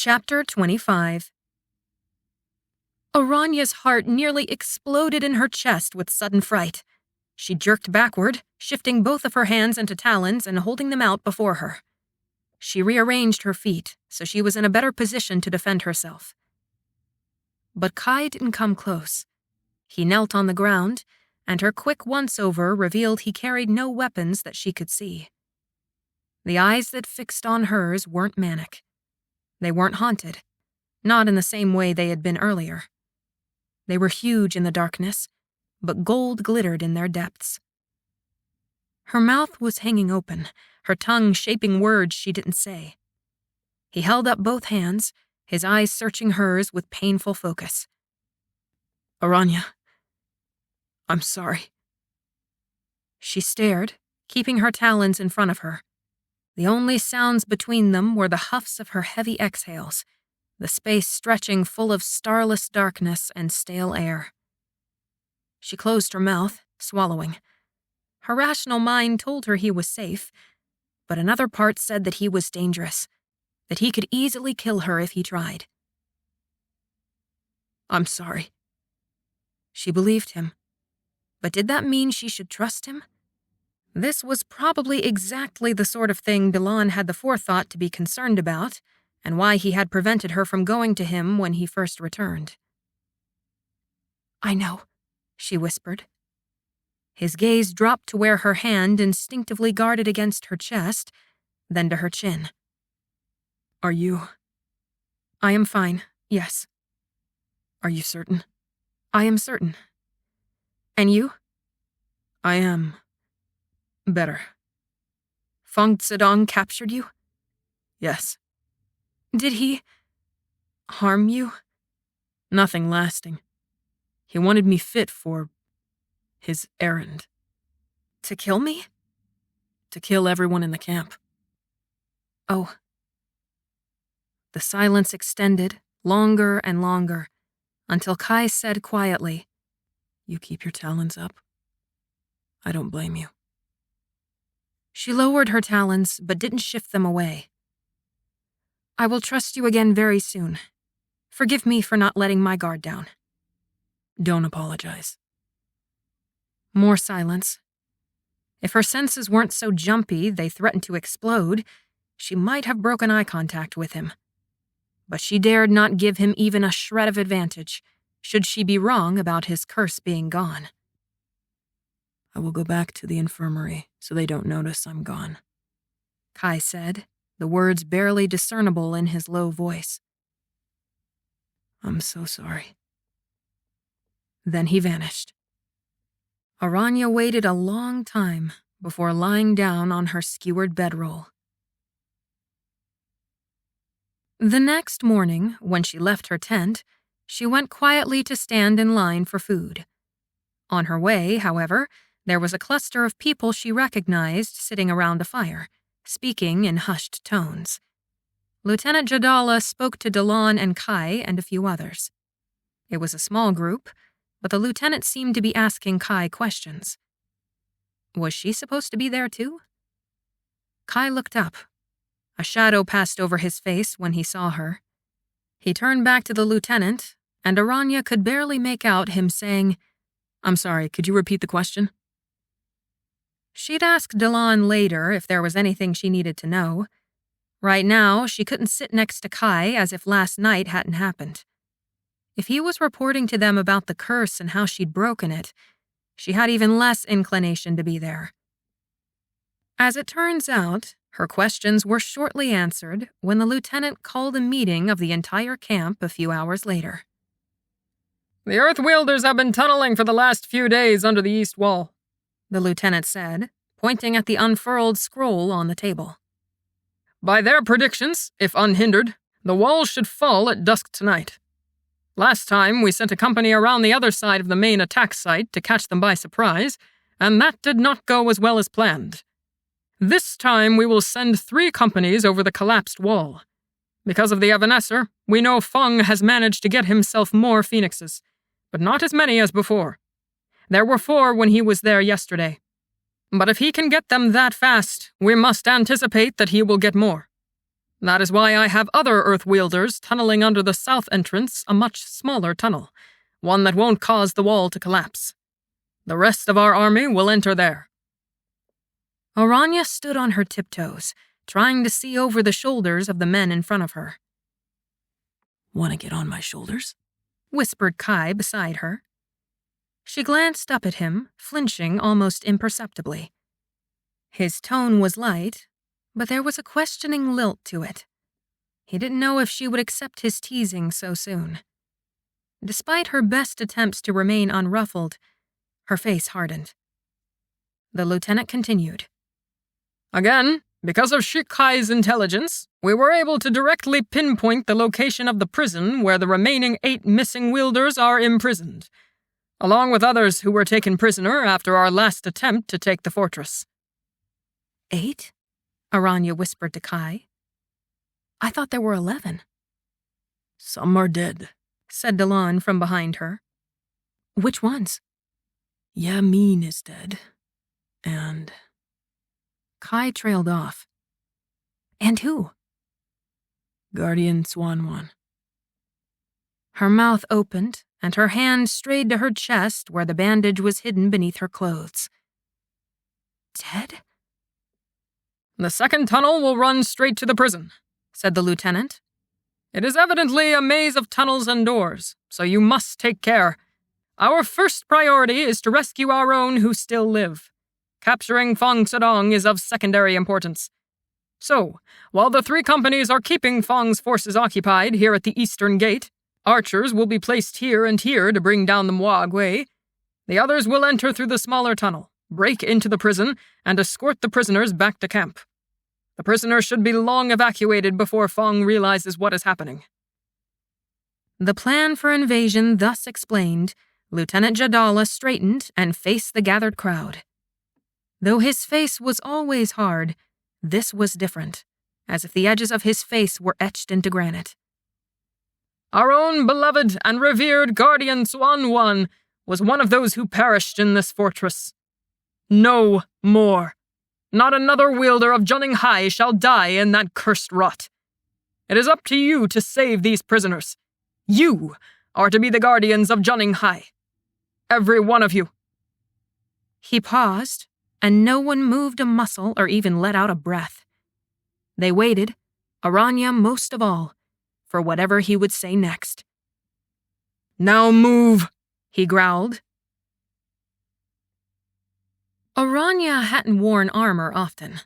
Chapter 25. Aranya's heart nearly exploded in her chest with sudden fright. She jerked backward, shifting both of her hands into talons and holding them out before her. She rearranged her feet so she was in a better position to defend herself. But Kai didn't come close. He knelt on the ground, and her quick once-over revealed he carried no weapons that she could see. The eyes that fixed on hers weren't manic. They weren't haunted, not in the same way they had been earlier. They were huge in the darkness, but gold glittered in their depths. Her mouth was hanging open, her tongue shaping words she didn't say. He held up both hands, his eyes searching hers with painful focus. "Aranya, I'm sorry." She stared, keeping her talons in front of her. The only sounds between them were the huffs of her heavy exhales, the space stretching full of starless darkness and stale air. She closed her mouth, swallowing. Her rational mind told her he was safe, but another part said that he was dangerous, that he could easily kill her if he tried. "I'm sorry." She believed him. But did that mean she should trust him? This was probably exactly the sort of thing Delon had the forethought to be concerned about, and why he had prevented her from going to him when he first returned. "I know," she whispered. His gaze dropped to where her hand instinctively guarded against her chest, then to her chin. "Are you—" "I am fine, yes." "Are you certain?" "I am certain. And you?" "I am better." "Feng Zedong captured you?" "Yes." "Did he harm you?" "Nothing lasting. He wanted me fit for his errand." "To kill me?" "To kill everyone in the camp." "Oh." The silence extended, longer and longer, until Kai said quietly, "You keep your talons up. I don't blame you." She lowered her talons, but didn't shift them away. "I will trust you again very soon. Forgive me for not letting my guard down." "Don't apologize." More silence. If her senses weren't so jumpy they threatened to explode, she might have broken eye contact with him. But she dared not give him even a shred of advantage, should she be wrong about his curse being gone. "I will go back to the infirmary so they don't notice I'm gone," Kai said, the words barely discernible in his low voice. "I'm so sorry." Then he vanished. Aranya waited a long time before lying down on her skewered bedroll. The next morning, when she left her tent, she went quietly to stand in line for food. On her way, however, there was a cluster of people she recognized sitting around a fire, speaking in hushed tones. Lieutenant Jadala spoke to Delon and Kai and a few others. It was a small group, but the lieutenant seemed to be asking Kai questions. Was she supposed to be there too? Kai looked up. A shadow passed over his face when he saw her. He turned back to the lieutenant, and Aranya could barely make out him saying, "I'm sorry, could you repeat the question?" She'd ask Delon later if there was anything she needed to know. Right now, she couldn't sit next to Kai as if last night hadn't happened. If he was reporting to them about the curse and how she'd broken it, she had even less inclination to be there. As it turns out, her questions were shortly answered when the lieutenant called a meeting of the entire camp a few hours later. "The Earth-wielders have been tunneling for the last few days under the east wall," the lieutenant said, pointing at the unfurled scroll on the table. "By their predictions, if unhindered, the walls should fall at dusk tonight. Last time, we sent a company around the other side of the main attack site to catch them by surprise, and that did not go as well as planned. This time, we will send 3 companies over the collapsed wall. Because of the Evanescer, we know Feng has managed to get himself more phoenixes, but not as many as before. There were 4 when he was there yesterday. But if he can get them that fast, we must anticipate that he will get more. That is why I have other Earth-wielders tunneling under the south entrance, a much smaller tunnel, one that won't cause the wall to collapse. The rest of our army will enter there." Aranya stood on her tiptoes, trying to see over the shoulders of the men in front of her. "Want to get on my shoulders?" whispered Kai beside her. She glanced up at him, flinching almost imperceptibly. His tone was light, but there was a questioning lilt to it. He didn't know if she would accept his teasing so soon. Despite her best attempts to remain unruffled, her face hardened. The lieutenant continued. "Again, because of Shikai's intelligence, we were able to directly pinpoint the location of the prison where the remaining 8 missing wielders are imprisoned, along with others who were taken prisoner after our last attempt to take the fortress." 8? Aranya whispered to Kai. "I thought there were 11. "Some are dead," said Delon from behind her. "Which ones?" "Yamin is dead. And..." Kai trailed off. "And who?" "Guardian Swan-1." Her mouth opened, and her hand strayed to her chest where the bandage was hidden beneath her clothes. "Dead?" "The second tunnel will run straight to the prison," said the lieutenant. "It is evidently a maze of tunnels and doors, so you must take care. Our first priority is to rescue our own who still live. Capturing Fong Sedong is of secondary importance. So, while the 3 companies are keeping Fong's forces occupied here at the eastern gate, archers will be placed here and here to bring down the Mwagwei. The others will enter through the smaller tunnel, break into the prison, and escort the prisoners back to camp. The prisoners should be long evacuated before Fong realizes what is happening." The plan for invasion thus explained, Lieutenant Jadala straightened and faced the gathered crowd. Though his face was always hard, this was different, as if the edges of his face were etched into granite. "Our own beloved and revered guardian Swan-1 was one of those who perished in this fortress. No more. Not another wielder of Junning-Hai shall die in that cursed rot. It is up to you to save these prisoners. You are to be the guardians of Junning-Hai. Every one of you." He paused, and no one moved a muscle or even let out a breath. They waited, Aranya most of all, for whatever he would say next. "Now move," he growled. Aranya hadn't worn armor often.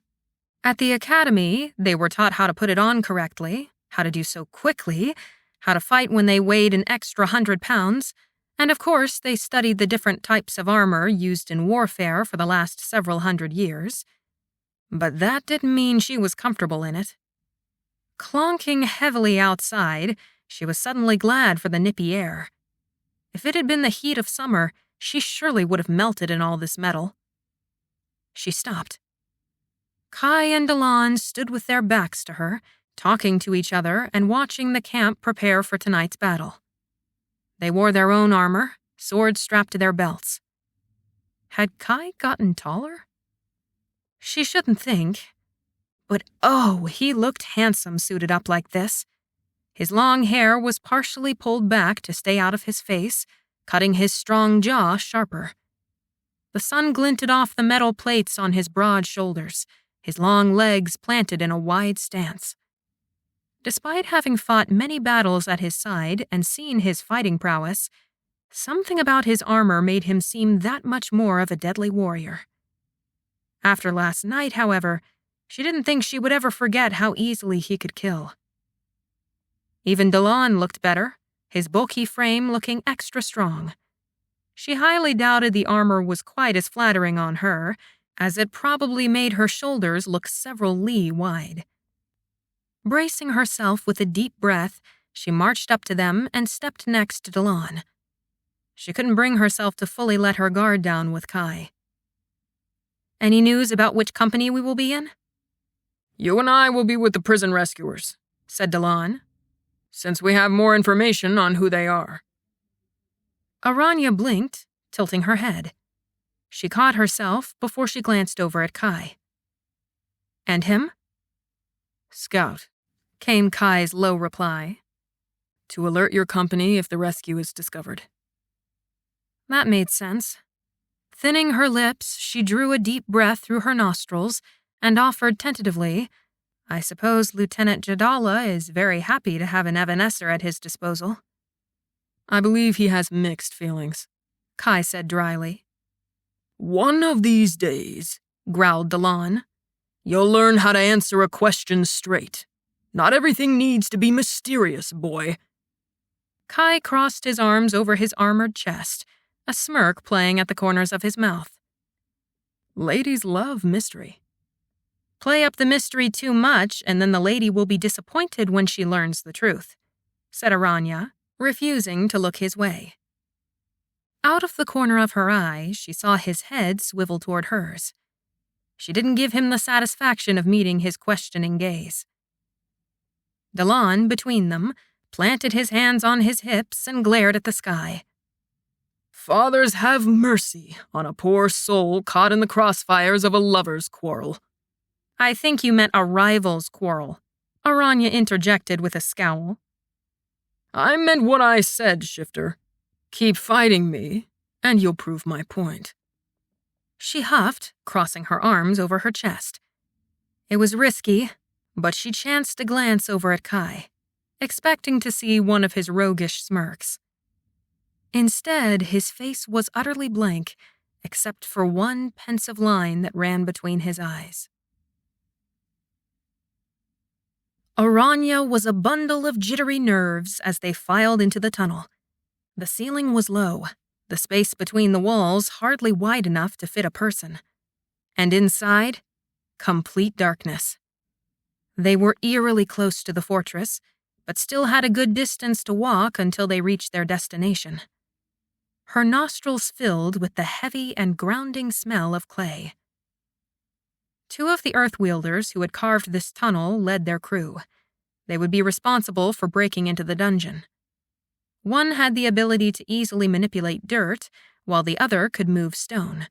At the academy, they were taught how to put it on correctly, how to do so quickly, how to fight when they weighed an extra 100 pounds, and of course they studied the different types of armor used in warfare for the last several hundred years. But that didn't mean she was comfortable in it. Clonking heavily outside, she was suddenly glad for the nippy air. If it had been the heat of summer, she surely would have melted in all this metal. She stopped. Kai and Delon stood with their backs to her, talking to each other and watching the camp prepare for tonight's battle. They wore their own armor, swords strapped to their belts. Had Kai gotten taller? She shouldn't think. But oh, he looked handsome suited up like this. His long hair was partially pulled back to stay out of his face, cutting his strong jaw sharper. The sun glinted off the metal plates on his broad shoulders, his long legs planted in a wide stance. Despite having fought many battles at his side and seen his fighting prowess, something about his armor made him seem that much more of a deadly warrior. After last night, however, she didn't think she would ever forget how easily he could kill. Even Delon looked better, his bulky frame looking extra strong. She highly doubted the armor was quite as flattering on her, as it probably made her shoulders look several li wide. Bracing herself with a deep breath, she marched up to them and stepped next to Delon. She couldn't bring herself to fully let her guard down with Kai. "Any news about which company we will be in?" "You and I will be with the prison rescuers," said Delon, "since we have more information on who they are." Aranya blinked, tilting her head. She caught herself before she glanced over at Kai. "And him?" "Scout. came Kai's low reply. To alert your company if the rescue is discovered. That made sense. Thinning her lips, she drew a deep breath through her nostrils and offered tentatively, I suppose Lieutenant Jadala is very happy to have an Evanescer at his disposal. I believe he has mixed feelings, Kai said dryly. One of these days, growled Delon, you'll learn how to answer a question straight. Not everything needs to be mysterious, boy. Kai crossed his arms over his armored chest, a smirk playing at the corners of his mouth. Ladies love mystery. Play up the mystery too much, and then the lady will be disappointed when she learns the truth, said Aranya, refusing to look his way. Out of the corner of her eye, she saw his head swivel toward hers. She didn't give him the satisfaction of meeting his questioning gaze. Delon, between them, planted his hands on his hips and glared at the sky. Fathers, have mercy on a poor soul caught in the crossfires of a lover's quarrel. I think you meant a rival's quarrel, Aranya interjected with a scowl. I meant what I said, Shifter. Keep fighting me, and you'll prove my point. She huffed, crossing her arms over her chest. It was risky, but she chanced a glance over at Kai, expecting to see one of his roguish smirks. Instead, his face was utterly blank, except for one pensive line that ran between his eyes. Aranya was a bundle of jittery nerves as they filed into the tunnel. The ceiling was low, the space between the walls hardly wide enough to fit a person. And inside, complete darkness. They were eerily close to the fortress, but still had a good distance to walk until they reached their destination. Her nostrils filled with the heavy and grounding smell of clay. 2 of the Earthwielders who had carved this tunnel led their crew. They would be responsible for breaking into the dungeon. One had the ability to easily manipulate dirt, while the other could move stone.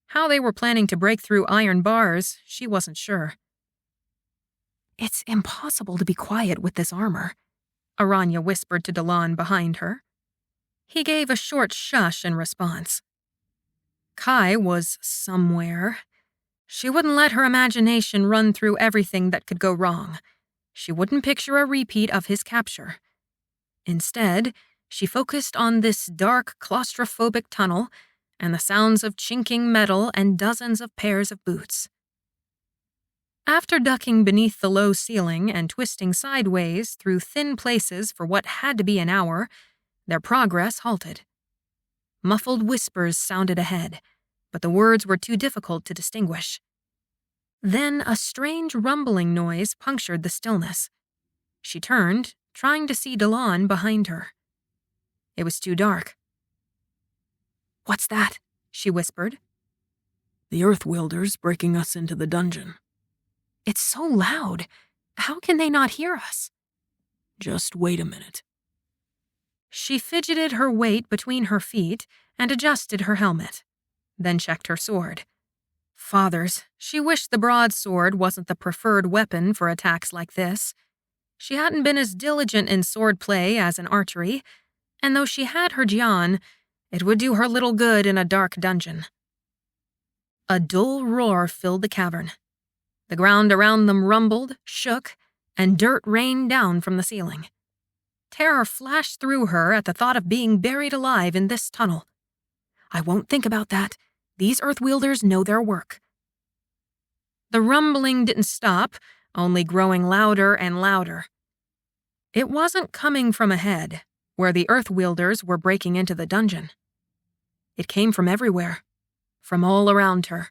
How they were planning to break through iron bars, she wasn't sure. It's impossible to be quiet with this armor, Aranya whispered to Delon behind her. He gave a short shush in response. Kai was somewhere. She wouldn't let her imagination run through everything that could go wrong. She wouldn't picture a repeat of his capture. Instead, she focused on this dark, claustrophobic tunnel and the sounds of chinking metal and dozens of pairs of boots. After ducking beneath the low ceiling and twisting sideways through thin places for what had to be an hour, their progress halted. Muffled whispers sounded ahead, but the words were too difficult to distinguish. Then a strange rumbling noise punctured the stillness. She turned, trying to see Delon behind her. It was too dark. "What's that?" she whispered. The Earthwielders breaking us into the dungeon. It's so loud. How can they not hear us? Just wait a minute. She fidgeted her weight between her feet and adjusted her helmet, then checked her sword. Fathers, she wished the broadsword wasn't the preferred weapon for attacks like this. She hadn't been as diligent in swordplay as in archery, and though she had her Jian, it would do her little good in a dark dungeon. A dull roar filled the cavern. The ground around them rumbled, shook, and dirt rained down from the ceiling. Terror flashed through her at the thought of being buried alive in this tunnel. I won't think about that. These Earthwielders know their work. The rumbling didn't stop, only growing louder and louder. It wasn't coming from ahead, where the Earthwielders were breaking into the dungeon. It came from everywhere, from all around her.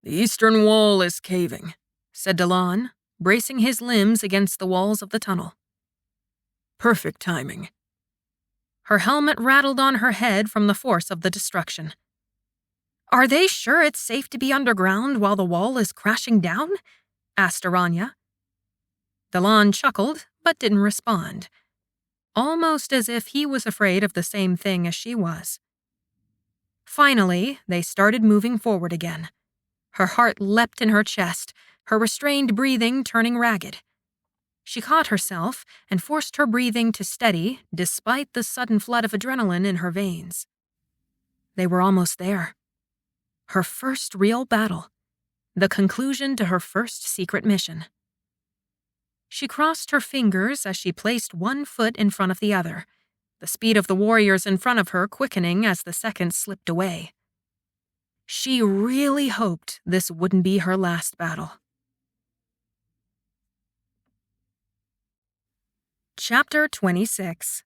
The eastern wall is caving, said Delon, bracing his limbs against the walls of the tunnel. Perfect timing. Her helmet rattled on her head from the force of the destruction. Are they sure it's safe to be underground while the wall is crashing down? Asked Aranya. Delon chuckled, but didn't respond, almost as if he was afraid of the same thing as she was. Finally, they started moving forward again. Her heart leapt in her chest, her restrained breathing turning ragged. She caught herself and forced her breathing to steady despite the sudden flood of adrenaline in her veins. They were almost there. Her first real battle. The conclusion to her first secret mission. She crossed her fingers as she placed one foot in front of the other, the speed of the warriors in front of her quickening as the seconds slipped away. She really hoped this wouldn't be her last battle. Chapter 26.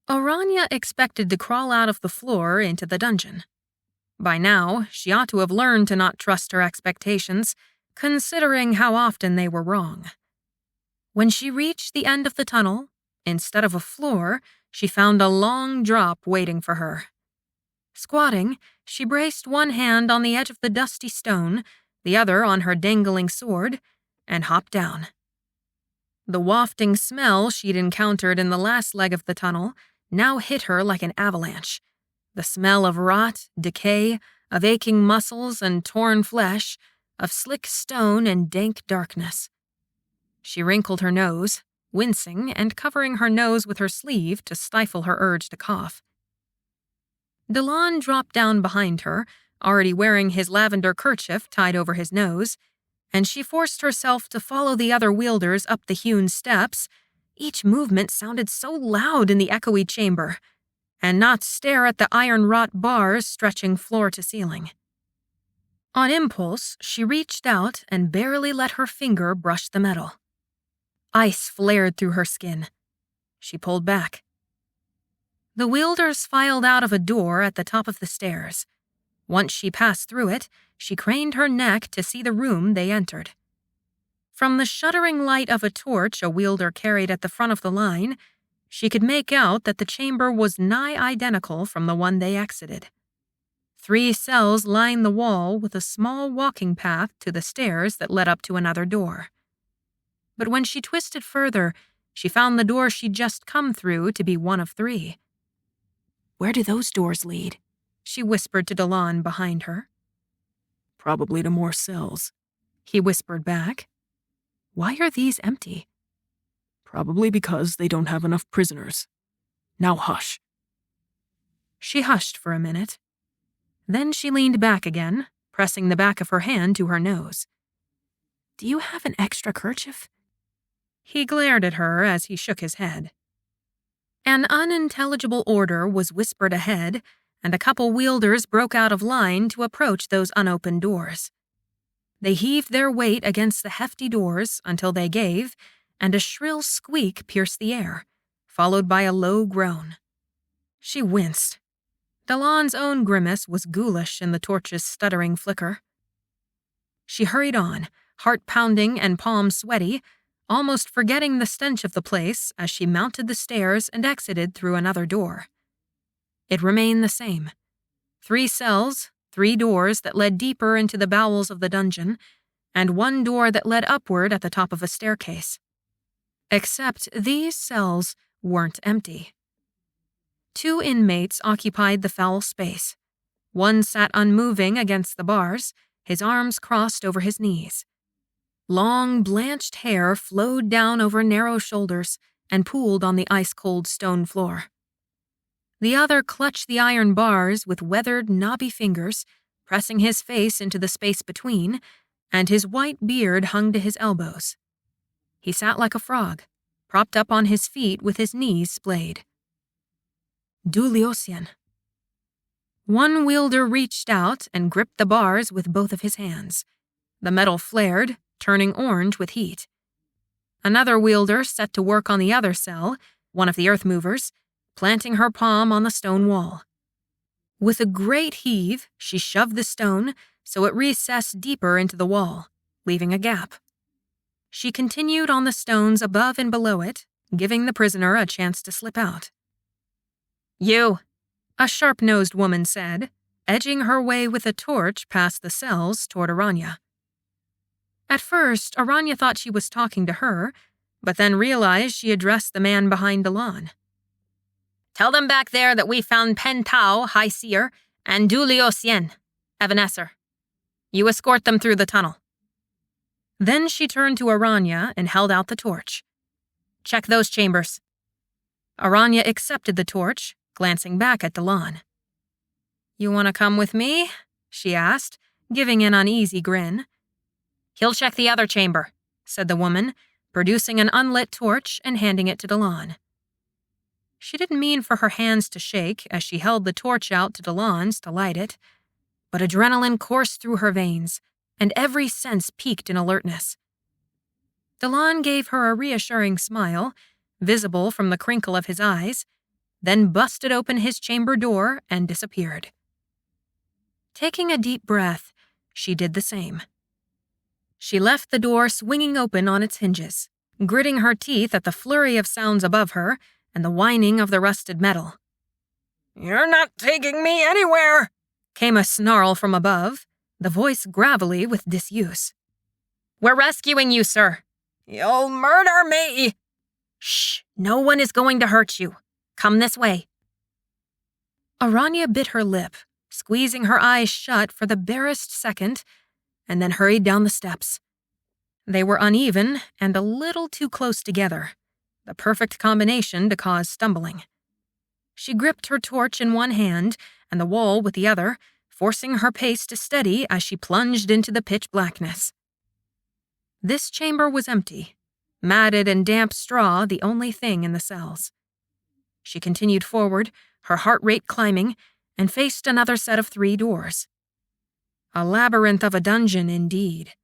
Aranya expected to crawl out of the floor into the dungeon. By now, she ought to have learned to not trust her expectations, considering how often they were wrong. When she reached the end of the tunnel, instead of a floor, she found a long drop waiting for her. Squatting, she braced one hand on the edge of the dusty stone, the other on her dangling sword, and hopped down. The wafting smell she'd encountered in the last leg of the tunnel now hit her like an avalanche. The smell of rot, decay, of aching muscles and torn flesh, of slick stone and dank darkness. She wrinkled her nose, wincing and covering her nose with her sleeve to stifle her urge to cough. Delon dropped down behind her, already wearing his lavender kerchief tied over his nose, and she forced herself to follow the other wielders up the hewn steps. Each movement sounded so loud in the echoey chamber, and not stare at the iron-wrought bars stretching floor to ceiling. On impulse, she reached out and barely let her finger brush the metal. Ice flared through her skin. She pulled back. The wielders filed out of a door at the top of the stairs. Once she passed through it, she craned her neck to see the room they entered. From the shuddering light of a torch a wielder carried at the front of the line, she could make out that the chamber was nigh identical from the one they exited. 3 cells lined the wall with a small walking path to the stairs that led up to another door. But when she twisted further, she found the door she'd just come through to be one of 3. "Where do those doors lead?" she whispered to Delon behind her. "Probably to more cells," he whispered back. "Why are these empty?" "Probably because they don't have enough prisoners. Now hush." She hushed for a minute. Then she leaned back again, pressing the back of her hand to her nose. "Do you have an extra kerchief?" He glared at her as he shook his head. An unintelligible order was whispered ahead, and a couple wielders broke out of line to approach those unopened doors. They heaved their weight against the hefty doors until they gave, and a shrill squeak pierced the air, followed by a low groan. She winced. Delon's own grimace was ghoulish in the torch's stuttering flicker. She hurried on, heart pounding and palms sweaty, almost forgetting the stench of the place as she mounted the stairs and exited through another door. It remained the same. 3 cells, 3 doors that led deeper into the bowels of the dungeon, and 1 door that led upward at the top of a staircase. Except these cells weren't empty. 2 inmates occupied the foul space. One sat unmoving against the bars, his arms crossed over his knees. Long, blanched hair flowed down over narrow shoulders and pooled on the ice-cold stone floor. The other clutched the iron bars with weathered, knobby fingers, pressing his face into the space between, and his white beard hung to his elbows. He sat like a frog, propped up on his feet with his knees splayed. Duliosien. One wielder reached out and gripped the bars with both of his hands. The metal flared, turning orange with heat. Another wielder set to work on the other cell, one of the earth movers, planting her palm on the stone wall. With a great heave, she shoved the stone so it recessed deeper into the wall, leaving a gap. She continued on the stones above and below it, giving the prisoner a chance to slip out. "You," a sharp-nosed woman said, edging her way with a torch past the cells toward Aranya. At first, Aranya thought she was talking to her, but then realized she addressed the man behind Delon. "Tell them back there that we found Pen Tao, High Seer, and Duliosien, Evanescer. You escort them through the tunnel." Then she turned to Aranya and held out the torch. "Check those chambers." Aranya accepted the torch, glancing back at Delan. "You want to come with me?" she asked, giving an uneasy grin. "He'll check the other chamber," said the woman, producing an unlit torch and handing it to Delan. She didn't mean for her hands to shake as she held the torch out to Delan's to light it, but adrenaline coursed through her veins, and every sense peaked in alertness. Delan gave her a reassuring smile, visible from the crinkle of his eyes, then busted open his chamber door and disappeared. Taking a deep breath, she did the same. She left the door swinging open on its hinges, gritting her teeth at the flurry of sounds above her and the whining of the rusted metal. "You're not taking me anywhere," came a snarl from above, the voice gravelly with disuse. "We're rescuing you, sir." "You'll murder me." "Shh, no one is going to hurt you. Come this way." Aranya bit her lip, squeezing her eyes shut for the barest second, and then hurried down the steps. They were uneven and a little too close together, the perfect combination to cause stumbling. She gripped her torch in one hand and the wall with the other, forcing her pace to steady as she plunged into the pitch blackness. This chamber was empty, matted and damp straw the only thing in the cells. She continued forward, her heart rate climbing, and faced another set of 3 doors. A labyrinth of a dungeon indeed.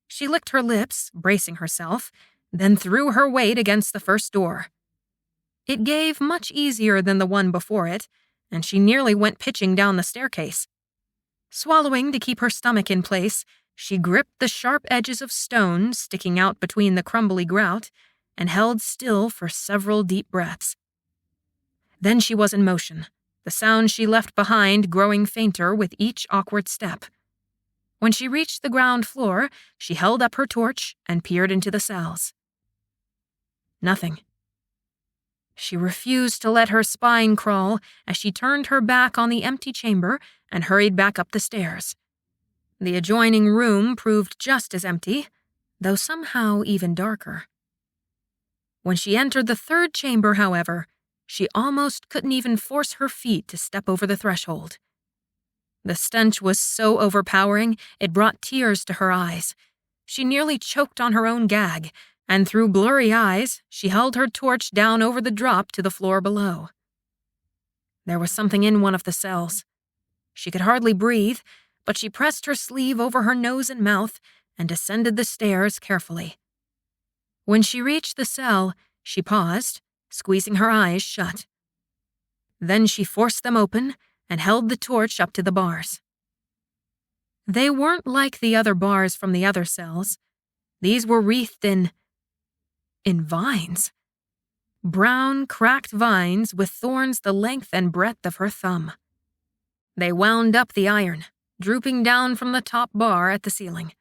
She licked her lips, bracing herself, then threw her weight against the first door. It gave much easier than the one before it, and she nearly went pitching down the staircase. Swallowing to keep her stomach in place, she gripped the sharp edges of stone sticking out between the crumbly grout and held still for several deep breaths. Then she was in motion, the sound she left behind growing fainter with each awkward step. When she reached the ground floor, she held up her torch and peered into the cells. Nothing. She refused to let her spine crawl as she turned her back on the empty chamber and hurried back up the stairs. The adjoining room proved just as empty, though somehow even darker. When she entered the 3rd chamber, however, she almost couldn't even force her feet to step over the threshold. The stench was so overpowering, it brought tears to her eyes. She nearly choked on her own gag, and through blurry eyes, she held her torch down over the drop to the floor below. There was something in one of the cells. She could hardly breathe, but she pressed her sleeve over her nose and mouth and descended the stairs carefully. When she reached the cell, she paused, squeezing her eyes shut. Then she forced them open and held the torch up to the bars. They weren't like the other bars from the other cells. These were wreathed in vines. Brown, cracked vines with thorns the length and breadth of her thumb. They wound up the iron, drooping down from the top bar at the ceiling.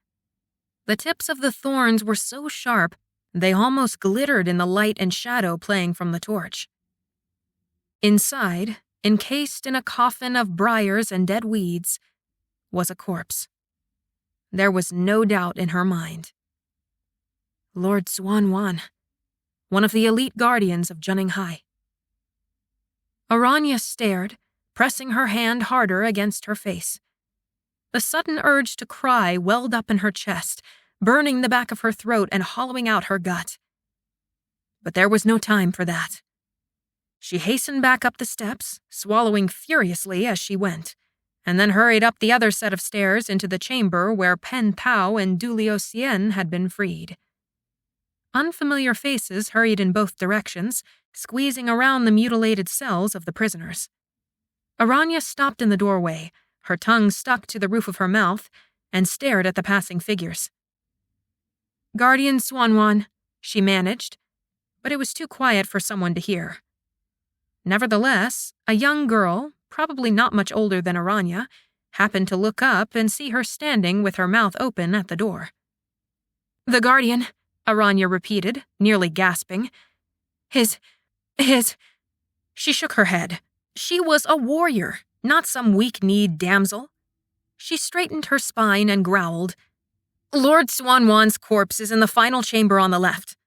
The tips of the thorns were so sharp, they almost glittered in the light and shadow playing from the torch. Inside, encased in a coffin of briars and dead weeds, was a corpse. There was no doubt in her mind. Lord Swoon-worthy, one of the elite guardians of Junninghai. Aranya stared, pressing her hand harder against her face. The sudden urge to cry welled up in her chest, burning the back of her throat and hollowing out her gut. But there was no time for that. She hastened back up the steps, swallowing furiously as she went, and then hurried up the other set of stairs into the chamber where Pen Thao and Dulio Sien had been freed. Unfamiliar faces hurried in both directions, squeezing around the mutilated cells of the prisoners. Aranya stopped in the doorway, her tongue stuck to the roof of her mouth, and stared at the passing figures. "Guardian Swoon-worthy," she managed, but it was too quiet for someone to hear. Nevertheless, a young girl, probably not much older than Aranya, happened to look up and see her standing with her mouth open at the door. "The Guardian," Aranya repeated, nearly gasping. His... She shook her head. She was a warrior, not some weak-kneed damsel. She straightened her spine and growled, Lord Swanwan's corpse is in the final chamber on the left.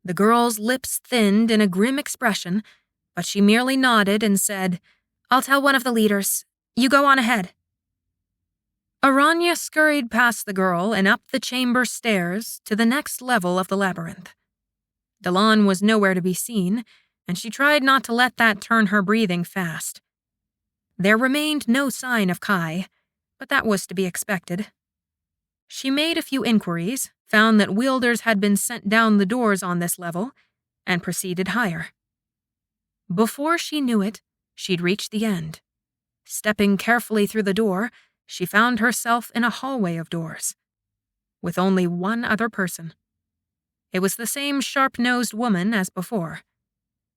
The girl's lips thinned in a grim expression, but she merely nodded and said, I'll tell one of the leaders. You go on ahead. Aranya scurried past the girl and up the chamber stairs to the next level of the labyrinth. Delon was nowhere to be seen, and she tried not to let that turn her breathing fast. There remained no sign of Kai, but that was to be expected. She made a few inquiries, found that wielders had been sent down the doors on this level, and proceeded higher. Before she knew it, she'd reached the end. Stepping carefully through the door, she found herself in a hallway of doors, with only one other person. It was the same sharp-nosed woman as before.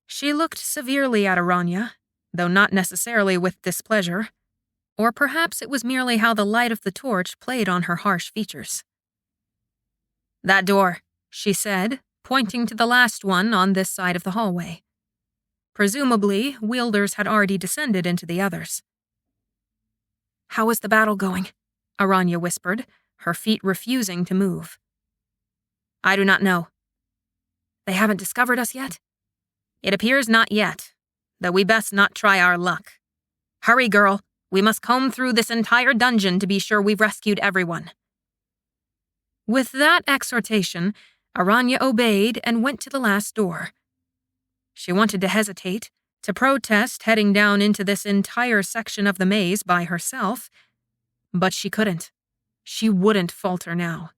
She looked severely at Aranya, though not necessarily with displeasure, or perhaps it was merely how the light of the torch played on her harsh features. That door, she said, pointing to the last one on this side of the hallway. Presumably, wielders had already descended into the others. How is the battle going? Aranya whispered, her feet refusing to move. I do not know. They haven't discovered us yet? It appears not yet, though we best not try our luck. Hurry, girl. We must comb through this entire dungeon to be sure we've rescued everyone. With that exhortation, Aranya obeyed and went to the last door. She wanted to hesitate, to protest heading down into this entire section of the maze by herself, but she couldn't. She wouldn't falter now.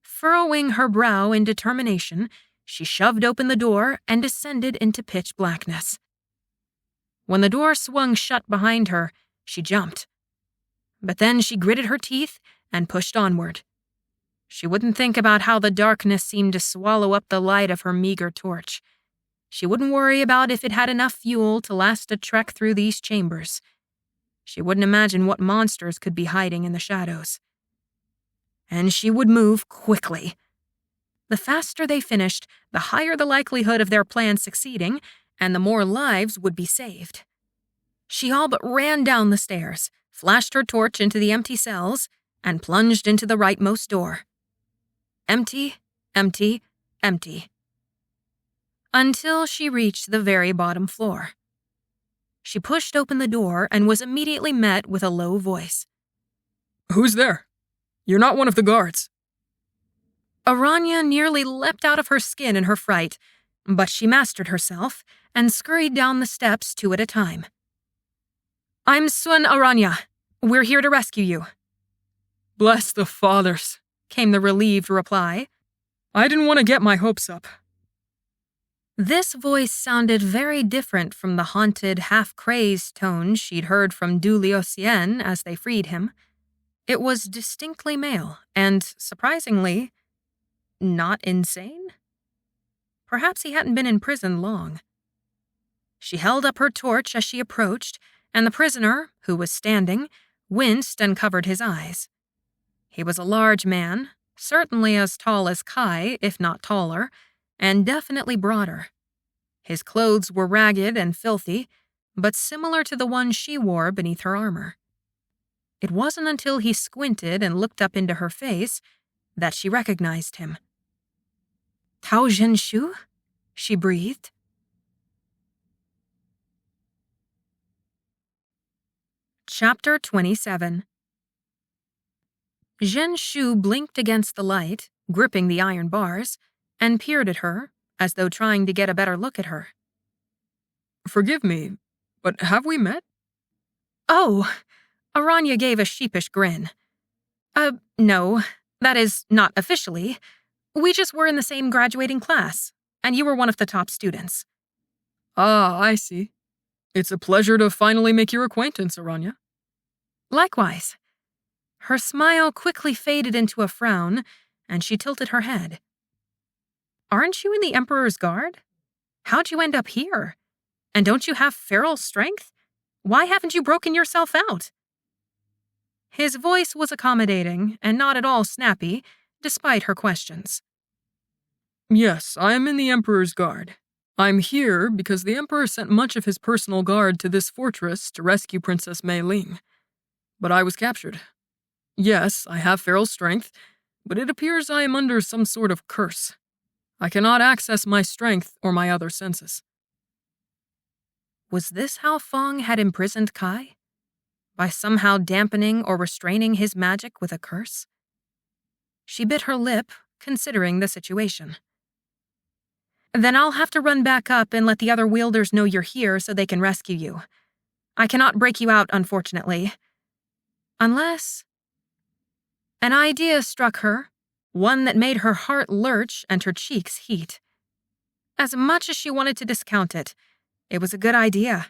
Furrowing her brow in determination, she shoved open the door and descended into pitch blackness. When the door swung shut behind her, she jumped. But then she gritted her teeth and pushed onward. She wouldn't think about how the darkness seemed to swallow up the light of her meager torch. She wouldn't worry about if it had enough fuel to last a trek through these chambers. She wouldn't imagine what monsters could be hiding in the shadows. And she would move quickly. The faster they finished, the higher the likelihood of their plan succeeding, and the more lives would be saved. She all but ran down the stairs, flashed her torch into the empty cells, and plunged into the rightmost door. Empty, empty, empty. Until she reached the very bottom floor. She pushed open the door and was immediately met with a low voice. Who's there? You're not one of the guards. Aranya nearly leapt out of her skin in her fright, but she mastered herself and scurried down the steps 2 at a time. I'm Sun Aranya. We're here to rescue you. Bless the fathers, came the relieved reply. I didn't want to get my hopes up. This voice sounded very different from the haunted, half-crazed tones she'd heard from Du Liuxian as they freed him. It was distinctly male and, surprisingly, not insane? Perhaps he hadn't been in prison long. She held up her torch as she approached, and the prisoner, who was standing, winced and covered his eyes. He was a large man, certainly as tall as Kai, if not taller, and definitely broader. His clothes were ragged and filthy, but similar to the ones she wore beneath her armor. It wasn't until he squinted and looked up into her face that she recognized him. Tao Zhenshu? She breathed. Chapter 27. Zhenshu blinked against the light, gripping the iron bars, and peered at her, as though trying to get a better look at her. Forgive me, but have we met? Oh, Aranya gave a sheepish grin. No, that is, not officially. We just were in the same graduating class, and you were one of the top students. Ah, I see. It's a pleasure to finally make your acquaintance, Aranya. Likewise. Her smile quickly faded into a frown, and she tilted her head. Aren't you in the Emperor's Guard? How'd you end up here? And don't you have feral strength? Why haven't you broken yourself out? His voice was accommodating and not at all snappy, despite her questions. Yes, I am in the Emperor's Guard. I'm here because the Emperor sent much of his personal guard to this fortress to rescue Princess Mei Ling. But I was captured. Yes, I have feral strength, but it appears I am under some sort of curse. I cannot access my strength or my other senses. Was this how Fong had imprisoned Kai? By somehow dampening or restraining his magic with a curse? She bit her lip, considering the situation. Then I'll have to run back up and let the other wielders know you're here so they can rescue you. I cannot break you out, unfortunately. Unless... An idea struck her, one that made her heart lurch and her cheeks heat. As much as she wanted to discount it, it was a good idea.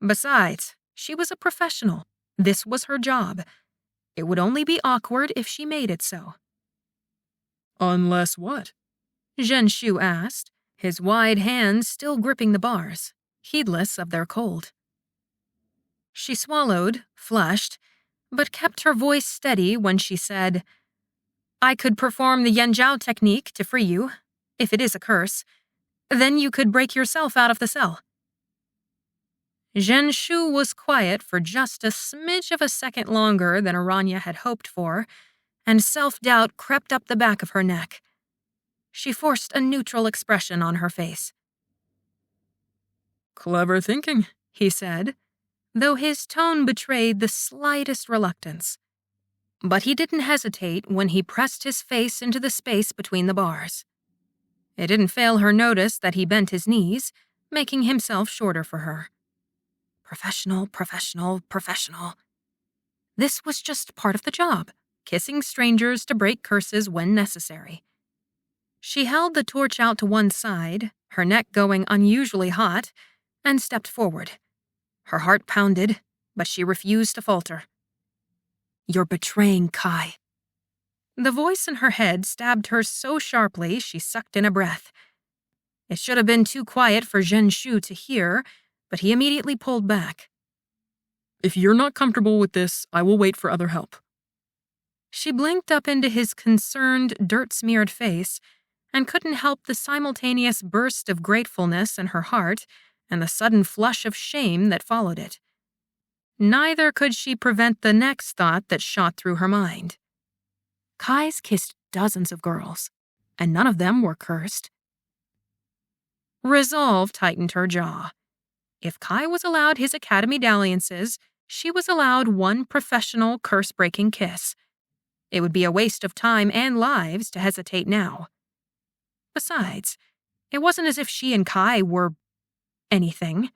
Besides, she was a professional. This was her job. It would only be awkward if she made it so. Unless what? Zhen Shu asked, his wide hands still gripping the bars, heedless of their cold. She swallowed, flushed, but kept her voice steady when she said, I could perform the Yanjiao technique to free you, if it is a curse. Then you could break yourself out of the cell. Zhen Shu was quiet for just a smidge of a second longer than Aranya had hoped for, and self-doubt crept up the back of her neck. She forced a neutral expression on her face. Clever thinking, he said, though his tone betrayed the slightest reluctance. But he didn't hesitate when he pressed his face into the space between the bars. It didn't fail her notice that he bent his knees, making himself shorter for her. Professional, professional, professional. This was just part of the job, kissing strangers to break curses when necessary. She held the torch out to one side, her neck going unusually hot, and stepped forward. Her heart pounded, but she refused to falter. You're betraying Kai. The voice in her head stabbed her so sharply she sucked in a breath. It should have been too quiet for Zhen Shu to hear, but he immediately pulled back. If you're not comfortable with this, I will wait for other help. She blinked up into his concerned, dirt-smeared face and couldn't help the simultaneous burst of gratefulness in her heart and the sudden flush of shame that followed it. Neither could she prevent the next thought that shot through her mind. Kai's kissed dozens of girls, and none of them were cursed. Resolve tightened her jaw. If Kai was allowed his academy dalliances, she was allowed one professional curse-breaking kiss. It would be a waste of time and lives to hesitate now. Besides, it wasn't as if she and Kai were anything.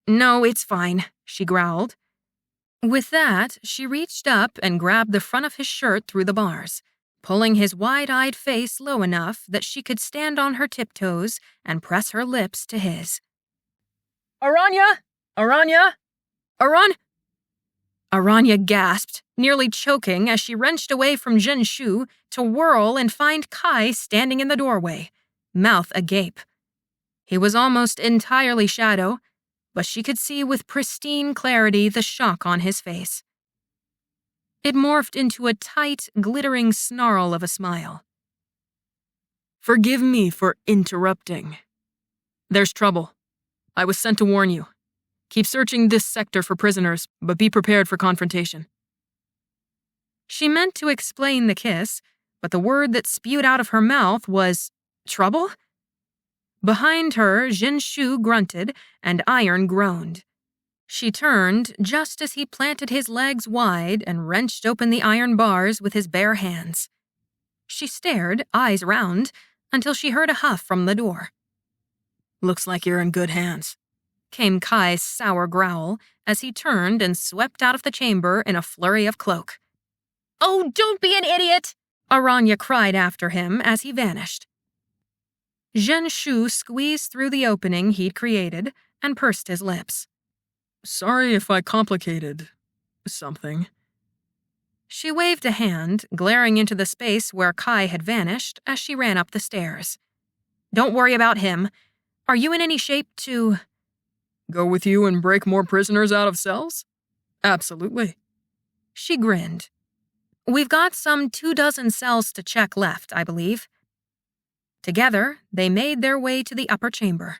No, it's fine, she growled. With that, she reached up and grabbed the front of his shirt through the bars, pulling his wide-eyed face low enough that she could stand on her tiptoes and press her lips to his. Aranya! Aranya! Aranya gasped, nearly choking as she wrenched away from Zhen Shu to whirl and find Kai standing in the doorway, mouth agape. He was almost entirely shadow, but she could see with pristine clarity the shock on his face. It morphed into a tight, glittering snarl of a smile. Forgive me for interrupting. There's trouble. I was sent to warn you. Keep searching this sector for prisoners, but be prepared for confrontation. She meant to explain the kiss, but the word that spewed out of her mouth was, trouble? Behind her, Zhen Shu grunted and Iron groaned. She turned just as he planted his legs wide and wrenched open the iron bars with his bare hands. She stared, eyes round, until she heard a huff from the door. Looks like you're in good hands, came Kai's sour growl as he turned and swept out of the chamber in a flurry of cloak. Oh, don't be an idiot! Aranya cried after him as he vanished. Zhen Shu squeezed through the opening he'd created and pursed his lips. Sorry if I complicated something. She waved a hand, glaring into the space where Kai had vanished as she ran up the stairs. Don't worry about him. Are you in any shape to... Go with you and break more prisoners out of cells? Absolutely. She grinned. We've got some 24 cells to check left, I believe. Together, they made their way to the upper chamber.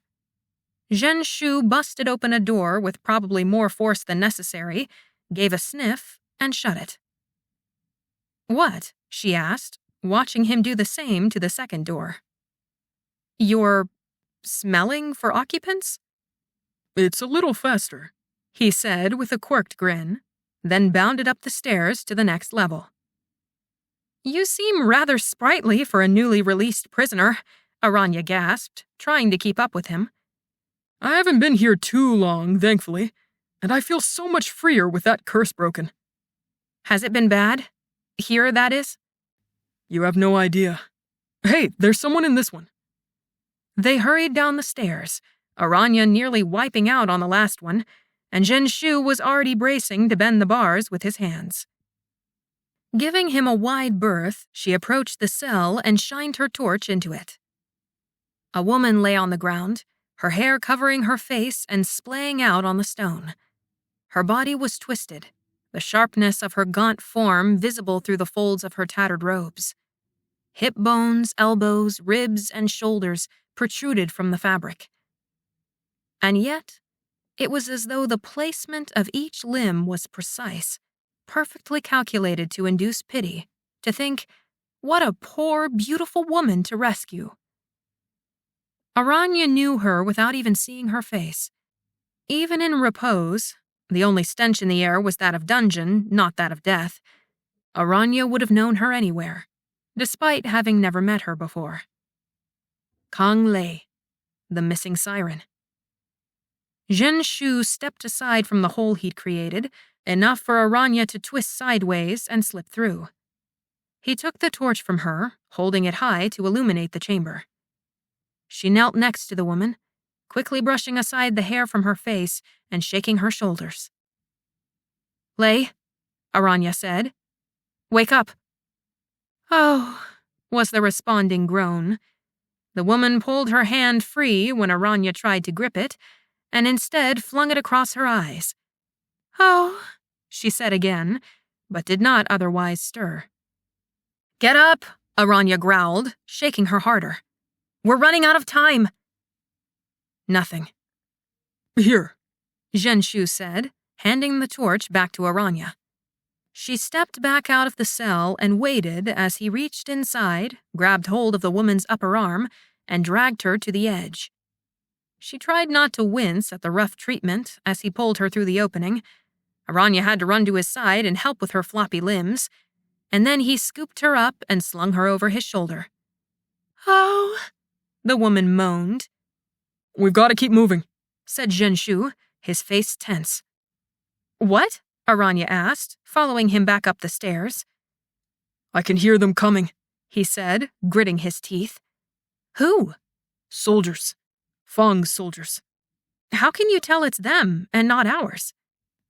Zhen Shu busted open a door with probably more force than necessary, gave a sniff, and shut it. What? She asked, watching him do the same to the second door. You're smelling for occupants? It's a little faster, he said with a quirked grin, then bounded up the stairs to the next level. You seem rather sprightly for a newly released prisoner, Aranya gasped, trying to keep up with him. I haven't been here too long, thankfully, and I feel so much freer with that curse broken. Has it been bad? Here, that is? You have no idea. Hey, there's someone in this one. They hurried down the stairs, Aranya nearly wiping out on the last one, and Zhenshu was already bracing to bend the bars with his hands. Giving him a wide berth, she approached the cell and shined her torch into it. A woman lay on the ground, her hair covering her face and splaying out on the stone. Her body was twisted, the sharpness of her gaunt form visible through the folds of her tattered robes. Hip bones, elbows, ribs, and shoulders protruded from the fabric. And yet, it was as though the placement of each limb was precise, perfectly calculated to induce pity, to think, what a poor, beautiful woman to rescue. Aranya knew her without even seeing her face. Even in repose, the only stench in the air was that of dungeon, not that of death, Aranya would have known her anywhere, despite having never met her before. Kang Leigh, the missing siren. Zhenshu stepped aside from the hole he'd created, enough for Aranya to twist sideways and slip through. He took the torch from her, holding it high to illuminate the chamber. She knelt next to the woman, quickly brushing aside the hair from her face and shaking her shoulders. Leigh, Aranya said. Wake up. Oh, was the responding groan. The woman pulled her hand free when Aranya tried to grip it, and instead flung it across her eyes. Oh, she said again, but did not otherwise stir. Get up, Aranya growled, shaking her harder. We're running out of time. Nothing. Here, Zhenshu said, handing the torch back to Aranya. She stepped back out of the cell and waited as he reached inside, grabbed hold of the woman's upper arm, and dragged her to the edge. She tried not to wince at the rough treatment as he pulled her through the opening. Aranya had to run to his side and help with her floppy limbs, and then he scooped her up and slung her over his shoulder. Oh, the woman moaned. We've got to keep moving, said Zhenshu, his face tense. What? Aranya asked, following him back up the stairs. I can hear them coming, he said, gritting his teeth. Who? Soldiers. Fang's soldiers. How can you tell it's them and not ours?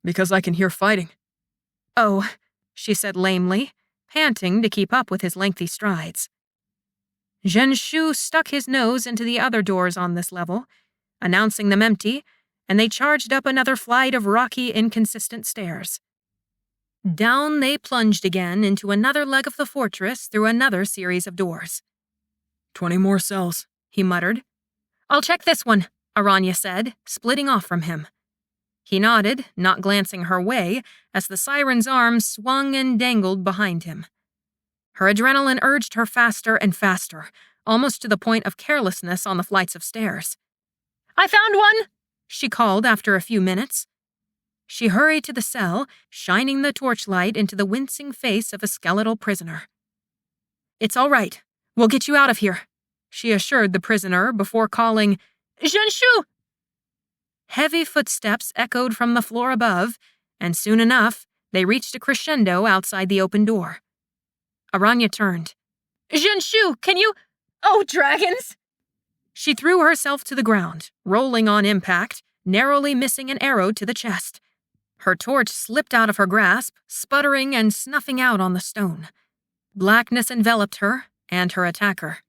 Because I can hear fighting. Oh, she said lamely, panting to keep up with his lengthy strides. Zhenshu stuck his nose into the other doors on this level, announcing them empty, and they charged up another flight of rocky, inconsistent stairs. Down they plunged again into another leg of the fortress through another series of doors. 20 more cells, he muttered. I'll check this one, Aranya said, splitting off from him. He nodded, not glancing her way, as the siren's arms swung and dangled behind him. Her adrenaline urged her faster and faster, almost to the point of carelessness on the flights of stairs. I found one, she called after a few minutes. She hurried to the cell, shining the torchlight into the wincing face of a skeletal prisoner. It's all right. We'll get you out of here, she assured the prisoner before calling, Zhenshu! Heavy footsteps echoed from the floor above, and soon enough, they reached a crescendo outside the open door. Aranya turned. Zhenshu, can you— Oh, dragons! She threw herself to the ground, rolling on impact, narrowly missing an arrow to the chest. Her torch slipped out of her grasp, sputtering and snuffing out on the stone. Blackness enveloped her and her attacker.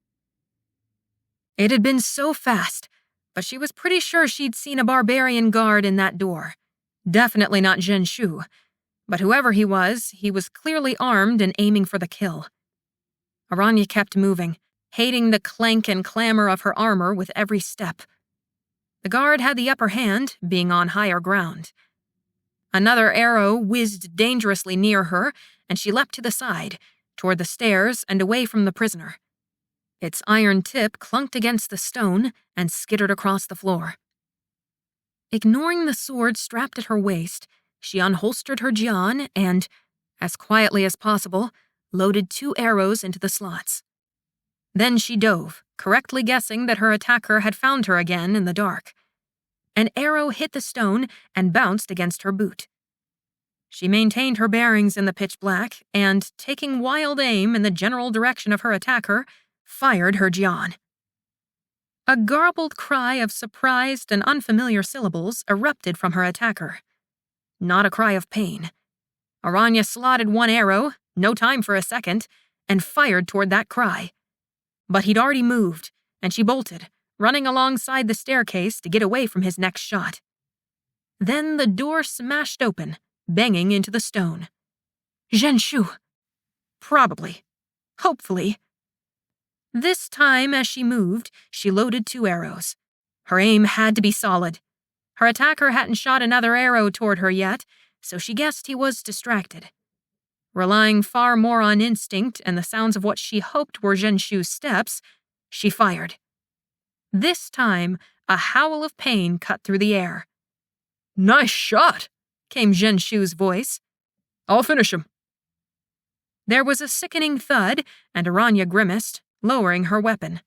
It had been so fast, but she was pretty sure she'd seen a barbarian guard in that door. Definitely not Zhenshu, but whoever he was clearly armed and aiming for the kill. Aranya kept moving, hating the clank and clamor of her armor with every step. The guard had the upper hand, being on higher ground. Another arrow whizzed dangerously near her, and she leapt to the side, toward the stairs and away from the prisoner. Its iron tip clunked against the stone and skittered across the floor. Ignoring the sword strapped at her waist, she unholstered her jian and, as quietly as possible, loaded 2 arrows into the slots. Then she dove, correctly guessing that her attacker had found her again in the dark. An arrow hit the stone and bounced against her boot. She maintained her bearings in the pitch black and, taking wild aim in the general direction of her attacker, fired her jian. A garbled cry of surprised and unfamiliar syllables erupted from her attacker. Not a cry of pain. Aranya slotted 1 arrow, no time for a second, and fired toward that cry. But he'd already moved, and she bolted, running alongside the staircase to get away from his next shot. Then the door smashed open, banging into the stone. Zhenshu. Probably. Hopefully. This time, as she moved, she loaded 2 arrows. Her aim had to be solid. Her attacker hadn't shot another arrow toward her yet, so she guessed he was distracted. Relying far more on instinct and the sounds of what she hoped were Zhenshu's steps, she fired. This time, a howl of pain cut through the air. Nice shot, came Zhenshu's voice. I'll finish him. There was a sickening thud, and Aranya grimaced, lowering her weapon.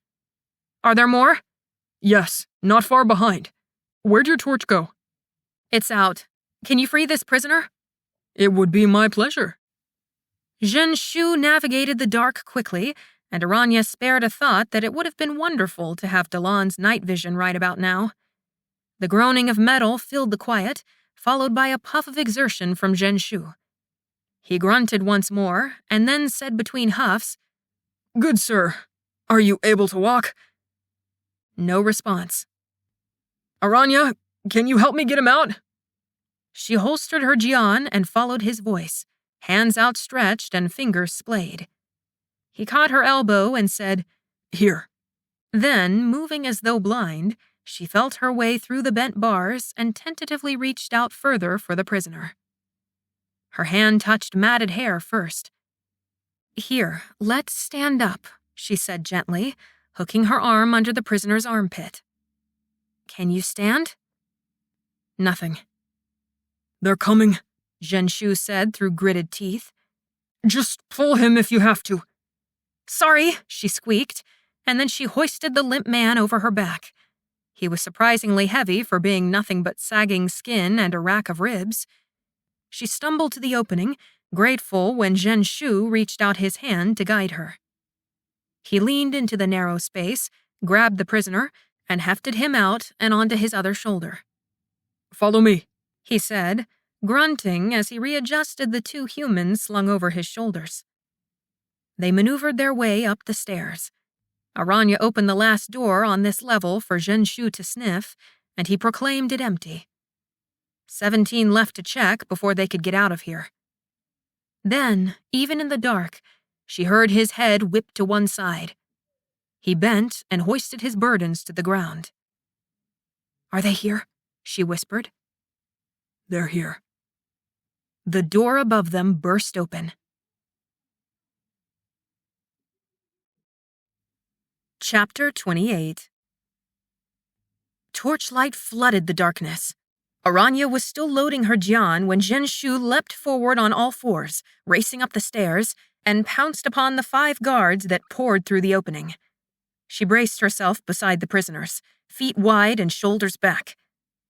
Are there more? Yes, not far behind. Where'd your torch go? It's out. Can you free this prisoner? It would be my pleasure. Zhenshu navigated the dark quickly, and Aranya spared a thought that it would have been wonderful to have Dalan's night vision right about now. The groaning of metal filled the quiet, followed by a puff of exertion from Zhenshu. He grunted once more, and then said between huffs, Good sir, are you able to walk? No response. Aranya, can you help me get him out? She holstered her jian and followed his voice, hands outstretched and fingers splayed. He caught her elbow and said, Here. Then, moving as though blind, she felt her way through the bent bars and tentatively reached out further for the prisoner. Her hand touched matted hair first. Here, let's stand up, she said gently, hooking her arm under the prisoner's armpit. Can you stand? Nothing. They're coming, Zhenshu said through gritted teeth. Just pull him if you have to. Sorry, she squeaked, and then she hoisted the limp man over her back. He was surprisingly heavy for being nothing but sagging skin and a rack of ribs. She stumbled to the opening, grateful when Zhenshu reached out his hand to guide her. He leaned into the narrow space, grabbed the prisoner, and hefted him out and onto his other shoulder. Follow me, he said, grunting as he readjusted the 2 humans slung over his shoulders. They maneuvered their way up the stairs. Aranya opened the last door on this level for Zhenshu to sniff, and he proclaimed it empty. 17 left to check before they could get out of here. Then, even in the dark, she heard his head whip to one side. He bent and hoisted his burdens to the ground. Are they here? She whispered. They're here. The door above them burst open. Chapter 28. Torchlight flooded the darkness. Aranya was still loading her jian when Zhenshu leapt forward on all fours, racing up the stairs, and pounced upon the 5 guards that poured through the opening. She braced herself beside the prisoners, feet wide and shoulders back.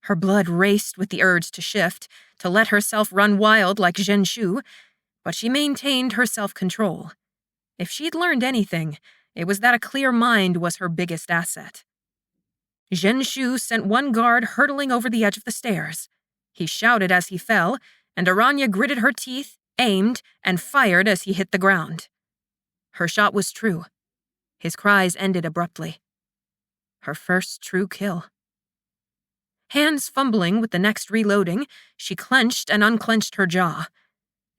Her blood raced with the urge to shift, to let herself run wild like Zhenshu, but she maintained her self-control. If she'd learned anything, it was that a clear mind was her biggest asset. Zhenshu sent one guard hurtling over the edge of the stairs. He shouted as he fell, and Aranya gritted her teeth, aimed, and fired as he hit the ground. Her shot was true. His cries ended abruptly. Her first true kill. Hands fumbling with the next reloading, she clenched and unclenched her jaw.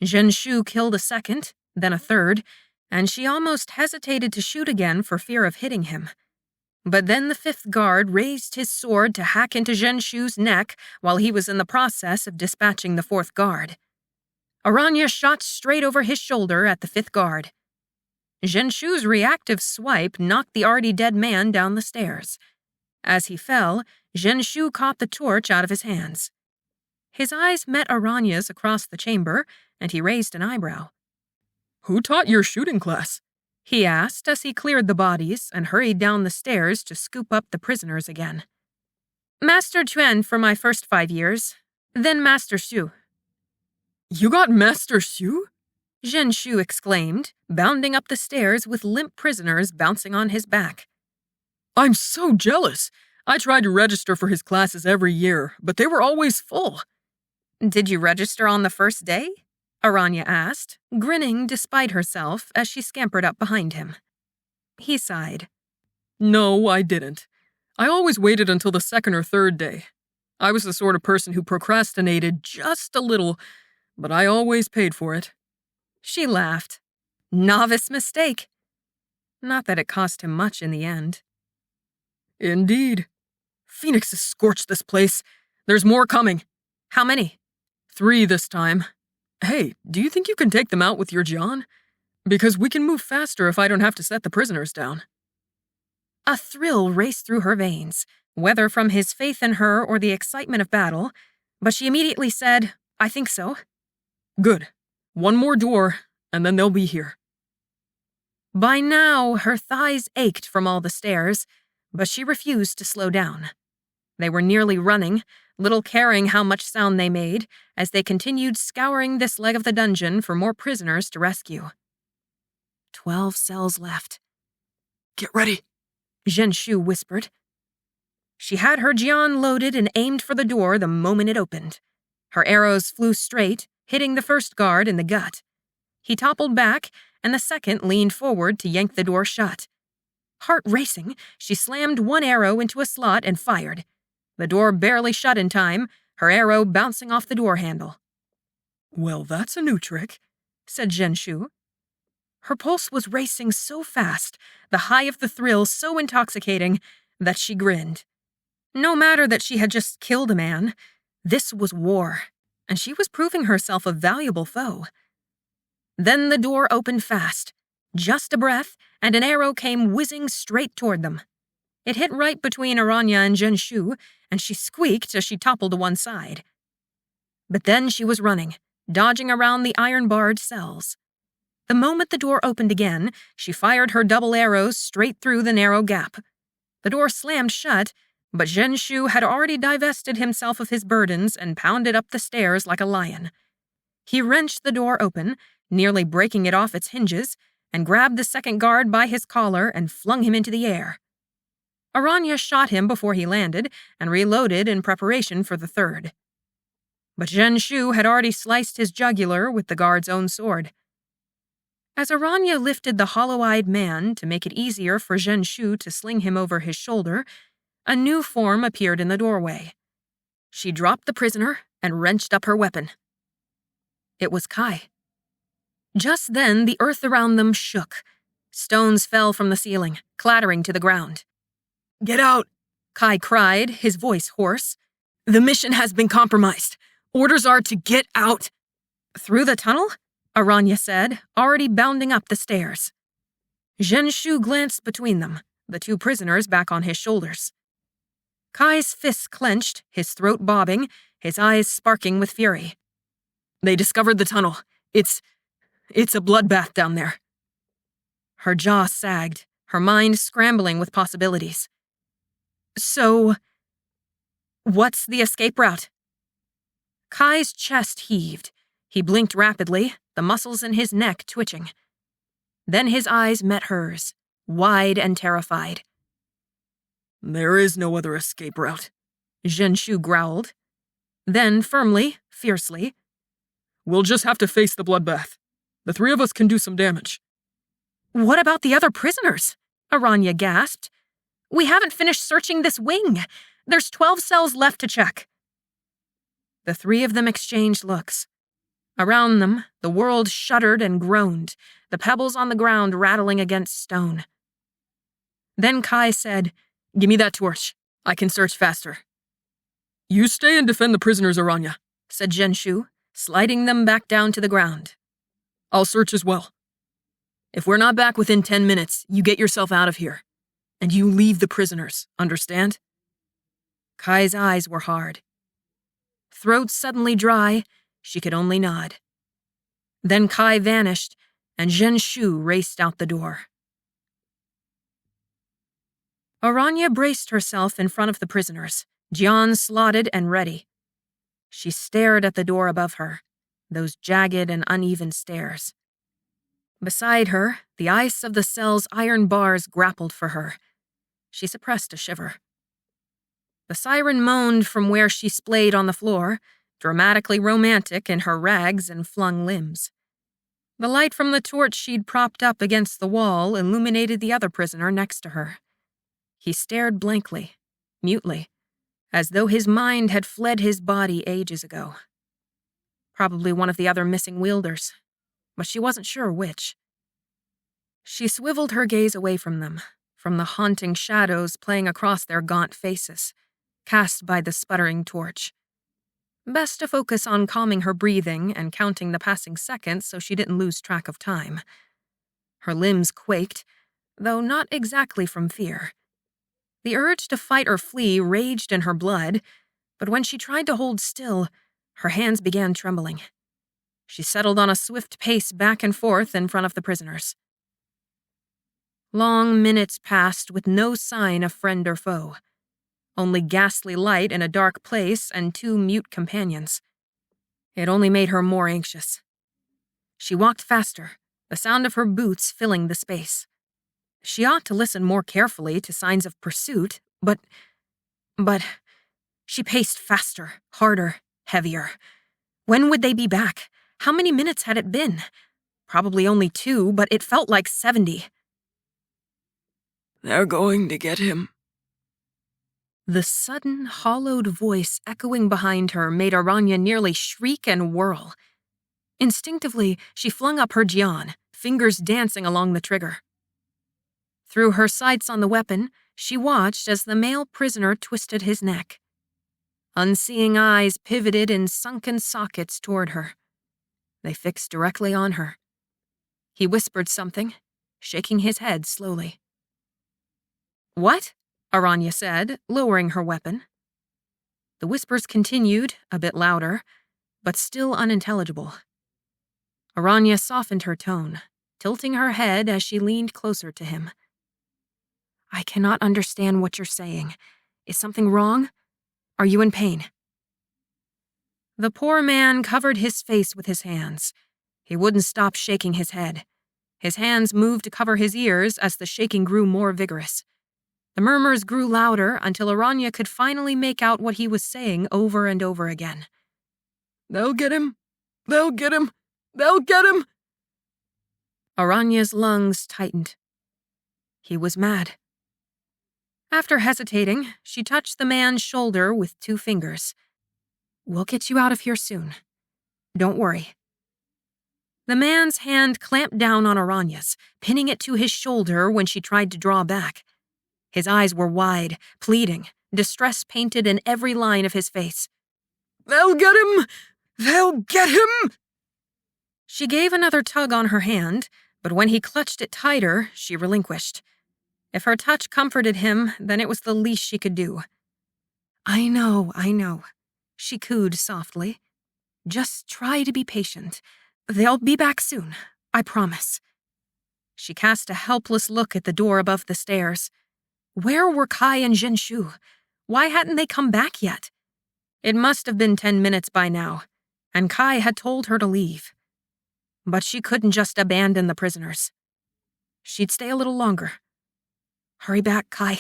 Zhenshu killed a second, then a third, and she almost hesitated to shoot again for fear of hitting him. But then the 5th guard raised his sword to hack into Zhenshu's neck while he was in the process of dispatching the 4th guard. Aranya shot straight over his shoulder at the 5th guard. Zhenshu's reactive swipe knocked the already dead man down the stairs. As he fell, Zhenshu caught the torch out of his hands. His eyes met Aranya's across the chamber, and he raised an eyebrow. "Who taught your shooting class?" he asked as he cleared the bodies and hurried down the stairs to scoop up the prisoners again. Master Chuan for my first 5 years, then Master Xu. "You got Master Xu?" Zhenshu exclaimed, bounding up the stairs with limp prisoners bouncing on his back. "I'm so jealous. I tried to register for his classes every year, but they were always full." Did you register on the first day? Aranya asked, grinning despite herself as she scampered up behind him. He sighed. "No, I didn't. I always waited until the second or third day. I was the sort of person who procrastinated just a little, but I always paid for it." She laughed. Novice mistake. Not that it cost him much in the end. "Indeed. Phoenix has scorched this place. There's more coming." "How many?" 3 this time. Hey, do you think you can take them out with your John? Because we can move faster if I don't have to set the prisoners down." A thrill raced through her veins, whether from his faith in her or the excitement of battle, but she immediately said, "I think so." "Good. 1 more door, and then they'll be here." By now, her thighs ached from all the stairs, but she refused to slow down. They were nearly running, little caring how much sound they made, as they continued scouring this leg of the dungeon for more prisoners to rescue. 12 cells left. "Get ready," Zhenshu whispered. She had her jian loaded and aimed for the door the moment it opened. Her arrows flew straight, hitting the first guard in the gut. He toppled back, and the second leaned forward to yank the door shut. Heart racing, she slammed one arrow into a slot and fired. The door barely shut in time, her arrow bouncing off the door handle. "Well, that's a new trick," said Zhenshu. Her pulse was racing so fast, the high of the thrill so intoxicating, that she grinned. No matter that she had just killed a man, this was war, and she was proving herself a valuable foe. Then the door opened fast. Just a breath, and an arrow came whizzing straight toward them. It hit right between Aranya and Zhenshu, and she squeaked as she toppled to one side. But then she was running, dodging around the iron-barred cells. The moment the door opened again, she fired her double arrows straight through the narrow gap. The door slammed shut, but Zhenshu had already divested himself of his burdens and pounded up the stairs like a lion. He wrenched the door open, nearly breaking it off its hinges, and grabbed the second guard by his collar and flung him into the air. Aranya shot him before he landed and reloaded in preparation for the third. But Zhenshu had already sliced his jugular with the guard's own sword. As Aranya lifted the hollow-eyed man to make it easier for Zhenshu to sling him over his shoulder, a new form appeared in the doorway. She dropped the prisoner and wrenched up her weapon. It was Kai. Just then, the earth around them shook. Stones fell from the ceiling, clattering to the ground. "Get out," Kai cried, his voice hoarse. "The mission has been compromised. Orders are to get out." "Through the tunnel?" Aranya said, already bounding up the stairs. Zhenshu glanced between them, the 2 prisoners back on his shoulders. Kai's fists clenched, his throat bobbing, his eyes sparking with fury. "They discovered the tunnel. It's a bloodbath down there." Her jaw sagged, her mind scrambling with possibilities. "So, what's the escape route?" Kai's chest heaved. He blinked rapidly, the muscles in his neck twitching. Then his eyes met hers, wide and terrified. "There is no other escape route," Zhenshu growled. Then, firmly, fiercely, "We'll just have to face the bloodbath. The 3 of us can do some damage." "What about the other prisoners?" Aranya gasped. "We haven't finished searching this wing. There's 12 cells left to check." The 3 of them exchanged looks. Around them, the world shuddered and groaned, the pebbles on the ground rattling against stone. Then Kai said, "Give me that torch. I can search faster." "You stay and defend the prisoners, Aranya," said Zhenshu, sliding them back down to the ground. "I'll search as well." If we're not back within 10 minutes, you get yourself out of here. And you leave the prisoners, understand? Kai's eyes were hard. Throat suddenly dry, she could only nod. Then Kai vanished, and Zhenshu raced out the door. Aranya braced herself in front of the prisoners, Jian slotted and ready. She stared at the door above her, those jagged and uneven stairs. Beside her, the ice of the cell's iron bars grappled for her. She suppressed a shiver. The siren moaned from where she splayed on the floor, dramatically romantic in her rags and flung limbs. The light from the torch she'd propped up against the wall illuminated the other prisoner next to her. He stared blankly, mutely, as though his mind had fled his body ages ago. Probably one of the other missing wielders, but she wasn't sure which. She swiveled her gaze away from them, from the haunting shadows playing across their gaunt faces, cast by the sputtering torch. Best to focus on calming her breathing and counting the passing seconds so she didn't lose track of time. Her limbs quaked, though not exactly from fear. The urge to fight or flee raged in her blood, but when she tried to hold still, her hands began trembling. She settled on a swift pace back and forth in front of the prisoners. Long minutes passed with no sign of friend or foe. Only ghastly light in a dark place and 2 mute companions. It only made her more anxious. She walked faster, the sound of her boots filling the space. She ought to listen more carefully to signs of pursuit, but she paced faster, harder, heavier. When would they be back? How many minutes had it been? Probably only 2, but it felt like 70. They're going to get him. The sudden, hollowed voice echoing behind her made Aranya nearly shriek and whirl. Instinctively, she flung up her jian, fingers dancing along the trigger. Through her sights on the weapon, she watched as the male prisoner twisted his neck. Unseeing eyes pivoted in sunken sockets toward her. They fixed directly on her. He whispered something, shaking his head slowly. "What?" Aranya said, lowering her weapon. The whispers continued, a bit louder, but still unintelligible. Aranya softened her tone, tilting her head as she leaned closer to him. "I cannot understand what you're saying. Is something wrong? Are you in pain?" The poor man covered his face with his hands. He wouldn't stop shaking his head. His hands moved to cover his ears as the shaking grew more vigorous. The murmurs grew louder until Aranya could finally make out what he was saying over and over again. They'll get him. They'll get him. They'll get him. Aranya's lungs tightened. He was mad. After hesitating, she touched the man's shoulder with 2 fingers. "We'll get you out of here soon. Don't worry." The man's hand clamped down on Aranya's, pinning it to his shoulder when she tried to draw back. His eyes were wide, pleading, distress painted in every line of his face. "They'll get him! They'll get him!" She gave another tug on her hand, but when he clutched it tighter, she relinquished. If her touch comforted him, then it was the least she could do. I know, she cooed softly. "Just try to be patient. They'll be back soon, I promise." She cast a helpless look at the door above the stairs. Where were Kai and Zhenshu? Why hadn't they come back yet? It must have been 10 minutes by now, and Kai had told her to leave. But she couldn't just abandon the prisoners. She'd stay a little longer. "Hurry back, Kai.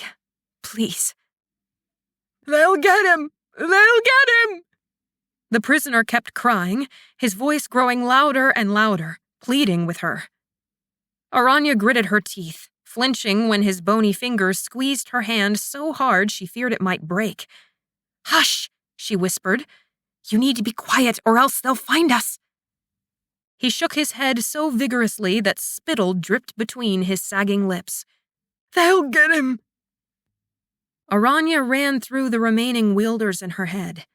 Please." "They'll get him! They'll get him!" The prisoner kept crying, his voice growing louder and louder, pleading with her. Aranya gritted her teeth, flinching when his bony fingers squeezed her hand so hard she feared it might break. "Hush," she whispered. "You need to be quiet or else they'll find us." He shook his head so vigorously that spittle dripped between his sagging lips. "They'll get him!" Aranya ran through the remaining wielders in her head.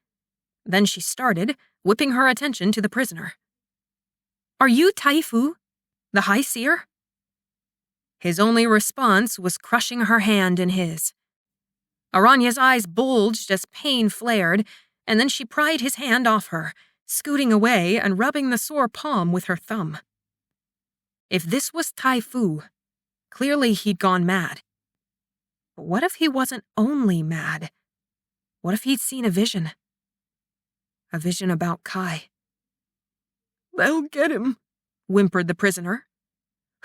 Then she started, whipping her attention to the prisoner. "Are you Taifu, the High Seer?" His only response was crushing her hand in his. Aranya's eyes bulged as pain flared, and then she pried his hand off her, scooting away and rubbing the sore palm with her thumb. If this was Tai Fu, clearly he'd gone mad. But what if he wasn't only mad? What if he'd seen a vision? A vision about Kai. "They'll get him," whimpered the prisoner.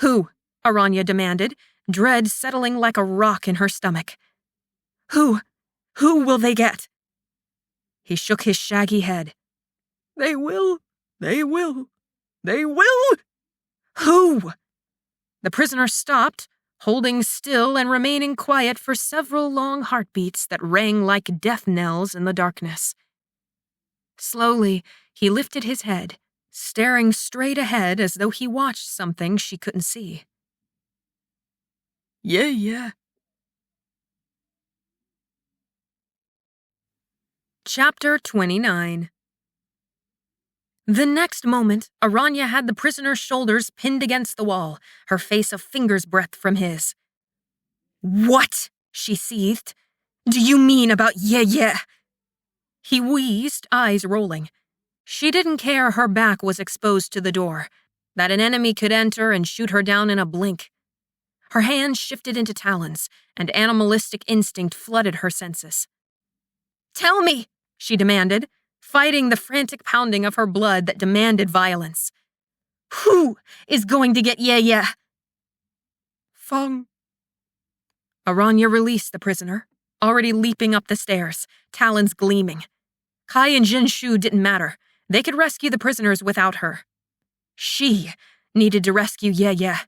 Who? Aranya demanded, dread settling like a rock in her stomach. Who? Who will they get? He shook his shaggy head. "They will. They will. They will!" Who? The prisoner stopped, holding still and remaining quiet for several long heartbeats that rang like death knells in the darkness. Slowly, he lifted his head, staring straight ahead as though he watched something she couldn't see. Yeah. Chapter 29. The next moment, Aranya had the prisoner's shoulders pinned against the wall, her face a finger's breadth from his. "What?" she seethed. "Do you mean about yeah?" He wheezed, eyes rolling. She didn't care her back was exposed to the door, that an enemy could enter and shoot her down in a blink. Her hands shifted into talons, and animalistic instinct flooded her senses. "Tell me," she demanded, fighting the frantic pounding of her blood that demanded violence. "Who is going to get yeah?" "Feng." Aranya released the prisoner, already leaping up the stairs, talons gleaming. Kai and Jinshu didn't matter. They could rescue the prisoners without her. She needed to rescue yeah.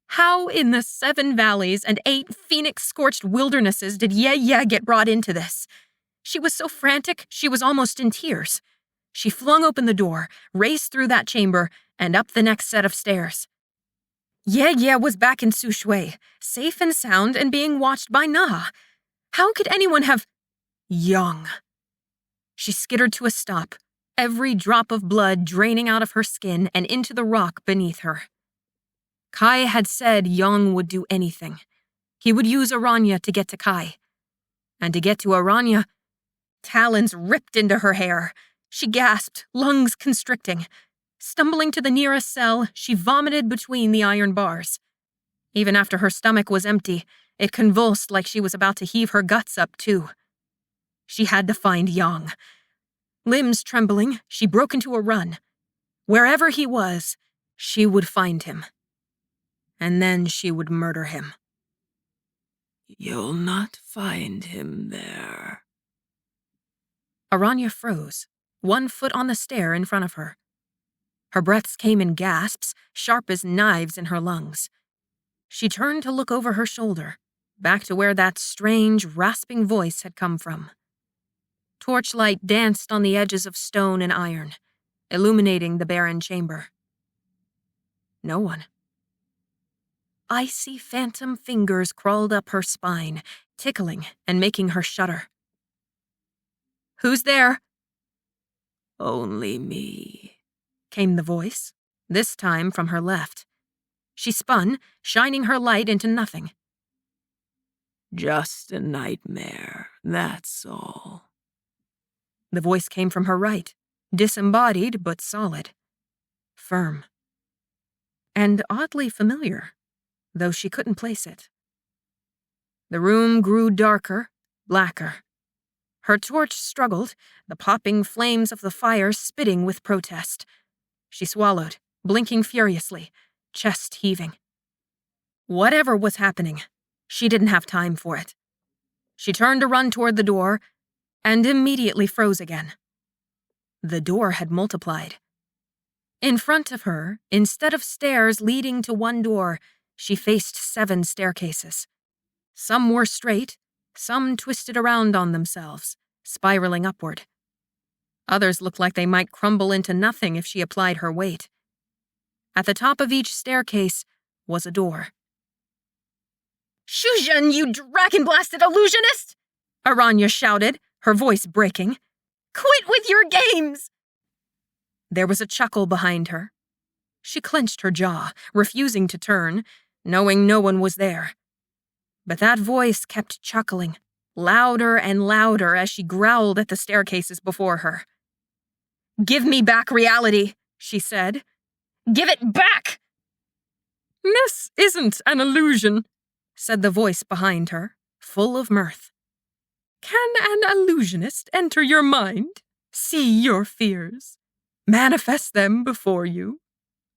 How in the 7 valleys and 8 phoenix-scorched wildernesses did yeah get brought into this? She was so frantic, she was almost in tears. She flung open the door, raced through that chamber, and up the next set of stairs. Yeah was back in Sushui, safe and sound and being watched by Na. How could anyone have... Young. She skittered to a stop, every drop of blood draining out of her skin and into the rock beneath her. Kai had said Young would do anything. He would use Aranya to get to Kai. And to get to Aranya, talons ripped into her hair. She gasped, lungs constricting. Stumbling to the nearest cell, she vomited between the iron bars. Even after her stomach was empty, it convulsed like she was about to heave her guts up, too. She had to find Young. Limbs trembling, she broke into a run. Wherever he was, she would find him. And then she would murder him. "You'll not find him there." Aranya froze, one foot on the stair in front of her. Her breaths came in gasps, sharp as knives in her lungs. She turned to look over her shoulder, back to where that strange, rasping voice had come from. Torchlight danced on the edges of stone and iron, illuminating the barren chamber. No one. Icy phantom fingers crawled up her spine, tickling and making her shudder. "Who's there?" "Only me," came the voice, this time from her left. She spun, shining her light into nothing. "Just a nightmare, that's all." The voice came from her right, disembodied but solid. Firm. And oddly familiar, though she couldn't place it. The room grew darker, blacker. Her torch struggled, the popping flames of the fire spitting with protest. She swallowed, blinking furiously, chest heaving. Whatever was happening, she didn't have time for it. She turned to run toward the door, and immediately froze again. The door had multiplied. In front of her, instead of stairs leading to one door, she faced 7 staircases. Some were straight, some twisted around on themselves, spiraling upward. Others looked like they might crumble into nothing if she applied her weight. At the top of each staircase was a door. "Shuzhen, you dragon-blasted illusionist!" Aranya shouted, her voice breaking. "Quit with your games!" There was a chuckle behind her. She clenched her jaw, refusing to turn, knowing no one was there. But that voice kept chuckling, louder and louder as she growled at the staircases before her. "Give me back reality," she said. "Give it back!" "This isn't an illusion," said the voice behind her, full of mirth. "Can an illusionist enter your mind, see your fears, manifest them before you?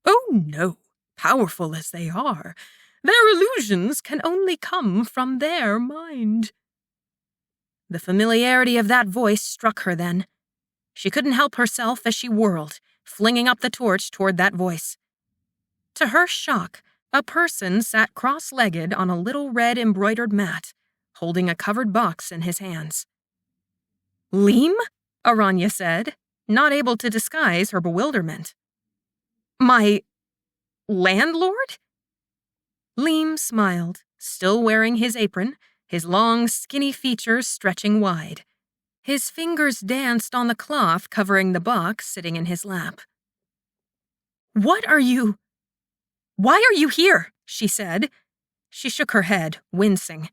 Oh no, powerful as they are, their illusions can only come from their mind." The familiarity of that voice struck her then. She couldn't help herself as she whirled, flinging up the torch toward that voice. To her shock, a person sat cross-legged on a little red embroidered mat, holding a covered box in his hands. "Leigh?" Aranya said, not able to disguise her bewilderment. "My landlord?" Leigh smiled, still wearing his apron, his long, skinny features stretching wide. His fingers danced on the cloth covering the box sitting in his lap. Why are you here?" she said. She shook her head, wincing.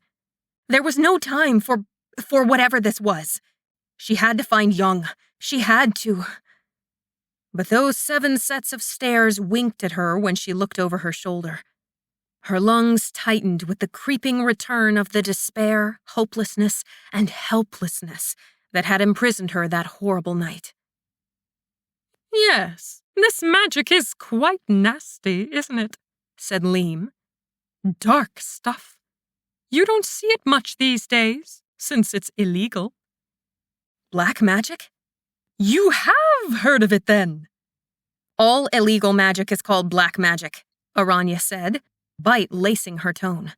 There was no time for whatever this was. She had to find Young. She had to. But those 7 sets of stairs winked at her when she looked over her shoulder. Her lungs tightened with the creeping return of the despair, hopelessness, and helplessness that had imprisoned her that horrible night. "Yes, this magic is quite nasty, isn't it?" said Leigh. "Dark stuff. You don't see it much these days, since it's illegal." "Black magic?" "You have heard of it, then?" "All illegal magic is called black magic," Aranya said, bite lacing her tone.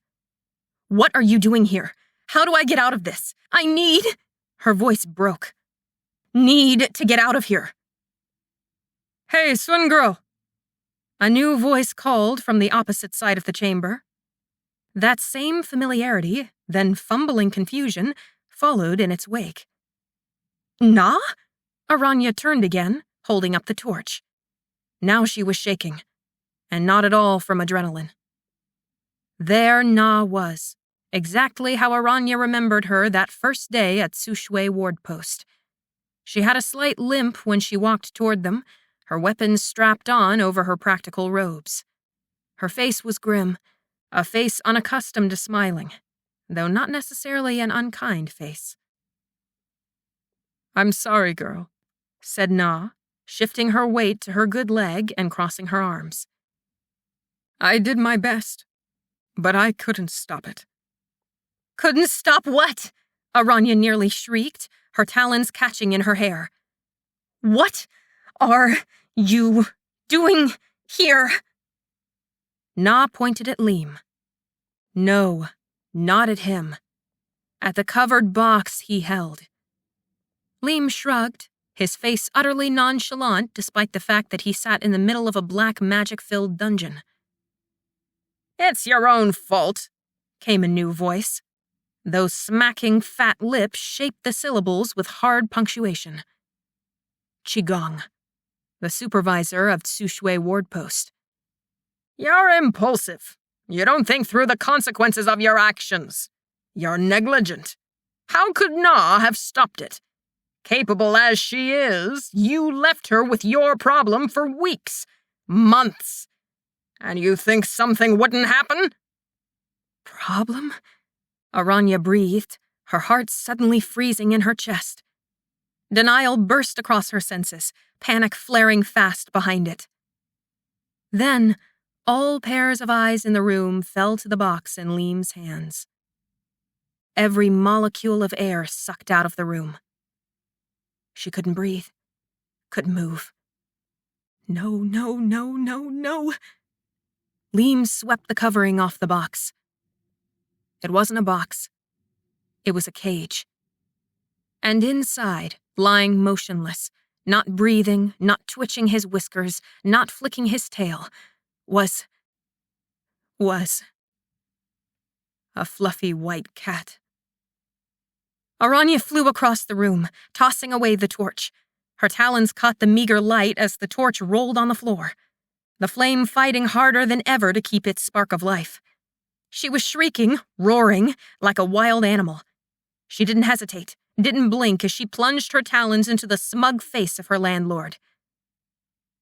"What are you doing here? How do I get out of this? I need—" Her voice broke. "Need to get out of here." "Hey, swoon girl!" A new voice called from the opposite side of the chamber. That same familiarity, then fumbling confusion, followed in its wake. "Nah?" Aranya turned again, holding up the torch. Now she was shaking, and not at all from adrenaline. There Na was, exactly how Aranya remembered her that first day at Sushui Ward Post. She had a slight limp when she walked toward them, her weapons strapped on over her practical robes. Her face was grim, a face unaccustomed to smiling, though not necessarily an unkind face. "I'm sorry, girl," said Na, shifting her weight to her good leg and crossing her arms. "I did my best, but I couldn't stop it." "Couldn't stop what?" Aranya nearly shrieked, her talons catching in her hair. "What are you doing here?" Na pointed at Leigh. No, not at him. At the covered box he held. Leigh shrugged, his face utterly nonchalant despite the fact that he sat in the middle of a black magic-filled dungeon. "It's your own fault," came a new voice. Those smacking fat lips shaped the syllables with hard punctuation. Qigong, the supervisor of Sushui Ward Post. "You're impulsive. You don't think through the consequences of your actions. You're negligent. How could Na have stopped it? Capable as she is, you left her with your problem for weeks, months. And you think something wouldn't happen?" "Problem?" Aranya breathed, her heart suddenly freezing in her chest. Denial burst across her senses, panic flaring fast behind it. Then, all pairs of eyes in the room fell to the box in Leigh's hands. Every molecule of air sucked out of the room. She couldn't breathe, couldn't move. No, no, no, no, no. Leigh swept the covering off the box. It wasn't a box. It was a cage. And inside, lying motionless, not breathing, not twitching his whiskers, not flicking his tail, was a fluffy white cat. Aranya flew across the room, tossing away the torch. Her talons caught the meager light as the torch rolled on the floor. the flame fighting harder than ever to keep its spark of life. She was shrieking, roaring, like a wild animal. She didn't hesitate, didn't blink as she plunged her talons into the smug face of her landlord.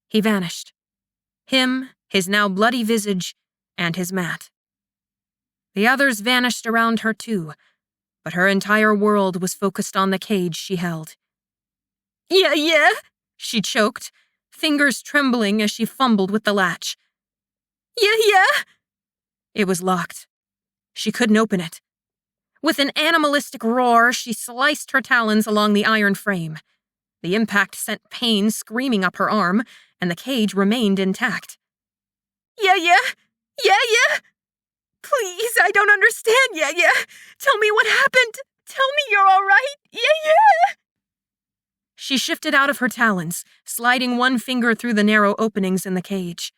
He vanished. Him, his now bloody visage, and his mat. The others vanished around her too, but her entire world was focused on the cage she held. Yeah, she choked, fingers trembling as she fumbled with the latch. Yeah. It was locked. She couldn't open it. With an animalistic roar, she sliced her talons along the iron frame. The impact sent pain screaming up her arm, and the cage remained intact. Yeah. Please, I don't understand, yeah. Tell me what happened. Tell me you're all right. Yeah. She shifted out of her talons, sliding one finger through the narrow openings in the cage.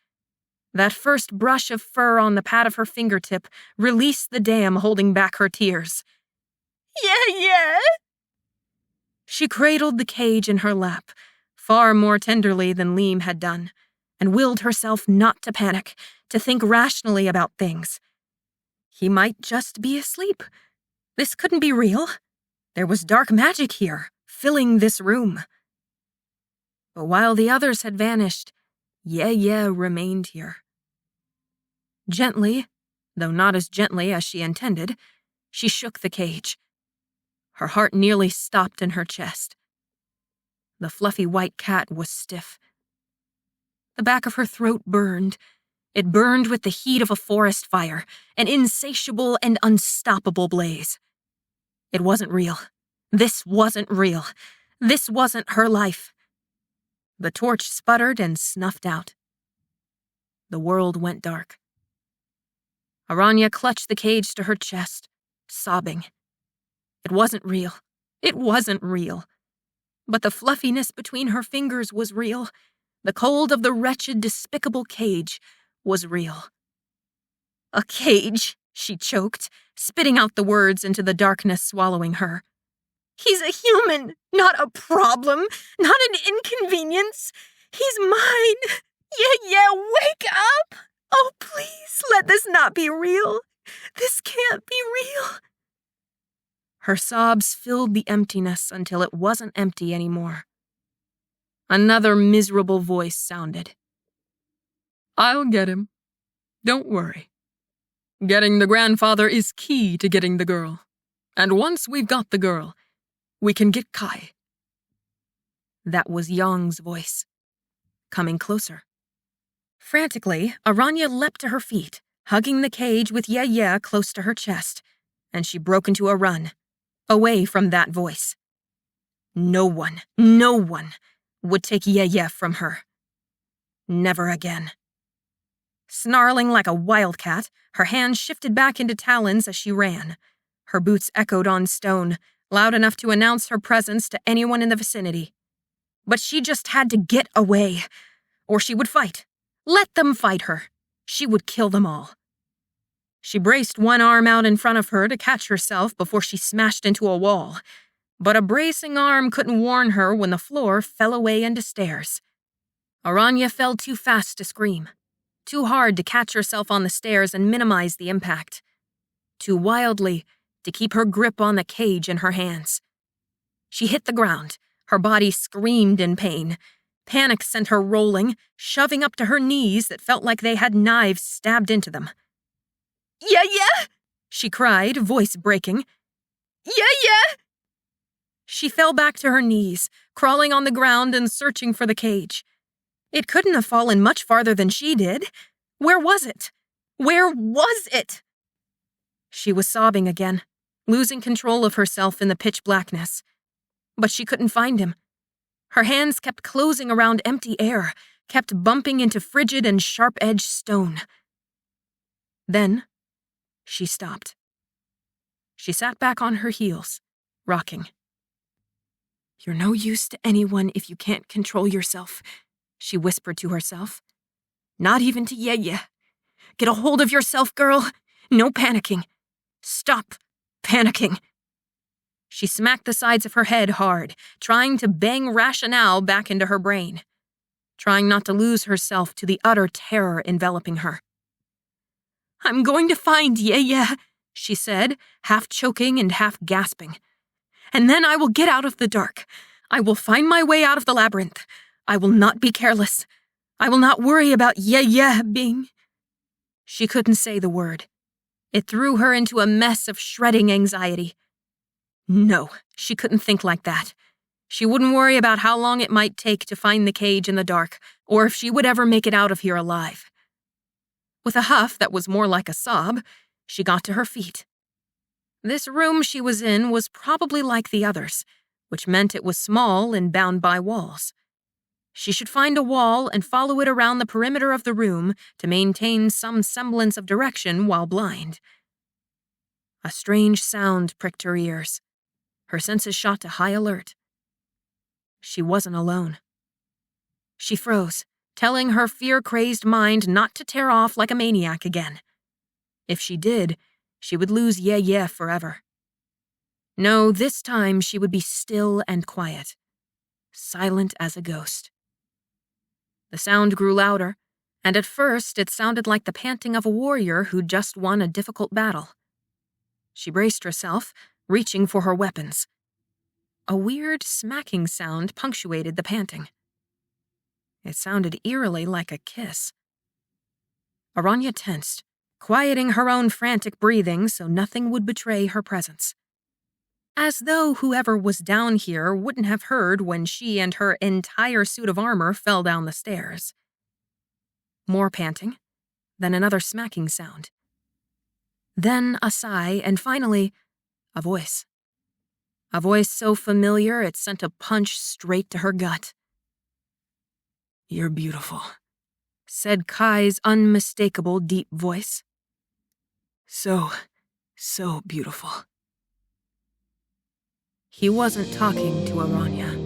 That first brush of fur on the pad of her fingertip released the dam holding back her tears. Yeah. She cradled the cage in her lap, far more tenderly than Leigh had done, and willed herself not to panic, to think rationally about things. He might just be asleep. This couldn't be real. There was dark magic here, filling this room. But while the others had vanished, Yeah remained here. Gently, though not as gently as she intended, she shook the cage. Her heart nearly stopped in her chest. The fluffy white cat was stiff. The back of her throat burned. It burned with the heat of a forest fire, an insatiable and unstoppable blaze. It wasn't real. This wasn't real. This wasn't her life. The torch sputtered and snuffed out. The world went dark. Aranya clutched the cage to her chest, sobbing. It wasn't real. It wasn't real. But the fluffiness between her fingers was real. The cold of the wretched, despicable cage was real. A cage, she choked, spitting out the words into the darkness swallowing her. He's a human, not a problem, not an inconvenience. He's mine. Yeah, wake up. Oh, please, let this not be real. This can't be real. Her sobs filled the emptiness until it wasn't empty anymore. Another miserable voice sounded. I'll get him. Don't worry. Getting the grandfather is key to getting the girl. And once we've got the girl, we can get Kai. That was Yong's voice, coming closer. Frantically, Aranya leapt to her feet, hugging the cage with Yeah close to her chest, and she broke into a run, away from that voice. No one would take Yeah from her. Never again. Snarling like a wildcat, her hands shifted back into talons as she ran. Her boots echoed on stone, loud enough to announce her presence to anyone in the vicinity. But she just had to get away, or she would fight. Let them fight her. She would kill them all. She braced one arm out in front of her to catch herself before she smashed into a wall, but a bracing arm couldn't warn her when the floor fell away into stairs. Aranya fell too fast to scream, too hard to catch herself on the stairs and minimize the impact, too wildly to keep her grip on the cage in her hands. She hit the ground. Her body screamed in pain. Panic sent her rolling, shoving up to her knees that felt like they had knives stabbed into them. Yeah, she cried, voice breaking. Yeah. She fell back to her knees, crawling on the ground and searching for the cage. It couldn't have fallen much farther than she did. Where was it? Where was it? She was sobbing again, losing control of herself in the pitch blackness. But she couldn't find him. Her hands kept closing around empty air, kept bumping into frigid and sharp-edged stone. Then, she stopped. She sat back on her heels, rocking. You're no use to anyone if you can't control yourself, she whispered to herself. Not even to Yeah. Get a hold of yourself, girl. No panicking. Stop panicking. She smacked the sides of her head hard, trying to bang rationale back into her brain. trying not to lose herself to the utter terror enveloping her. "I'm going to find yeah," she said, half choking and half gasping. "And then I will get out of the dark. I will find my way out of the labyrinth. I will not be careless. I will not worry about yeah being—" She couldn't say the word. It threw her into a mess of shredding anxiety. No, she couldn't think like that. She wouldn't worry about how long it might take to find the cage in the dark, or if she would ever make it out of here alive. With a huff that was more like a sob, she got to her feet. This room she was in was probably like the others, which meant it was small and bound by walls. She should find a wall and follow it around the perimeter of the room to maintain some semblance of direction while blind. A strange sound pricked her ears. Her senses shot to high alert. She wasn't alone. She froze, telling her fear-crazed mind not to tear off like a maniac again. If she did, she would lose yeah forever. No, this time she would be still and quiet, silent as a ghost. The sound grew louder, and at first it sounded like the panting of a warrior who'd just won a difficult battle. She braced herself, reaching for her weapons. A weird smacking sound punctuated the panting. It sounded eerily like a kiss. Aranya tensed, quieting her own frantic breathing so nothing would betray her presence. As though whoever was down here wouldn't have heard when she and her entire suit of armor fell down the stairs. More panting, then another smacking sound. Then a sigh, and finally, a voice. A voice so familiar it sent a punch straight to her gut. "You're beautiful," said Kai's unmistakable deep voice. So beautiful." He wasn't talking to Aranya.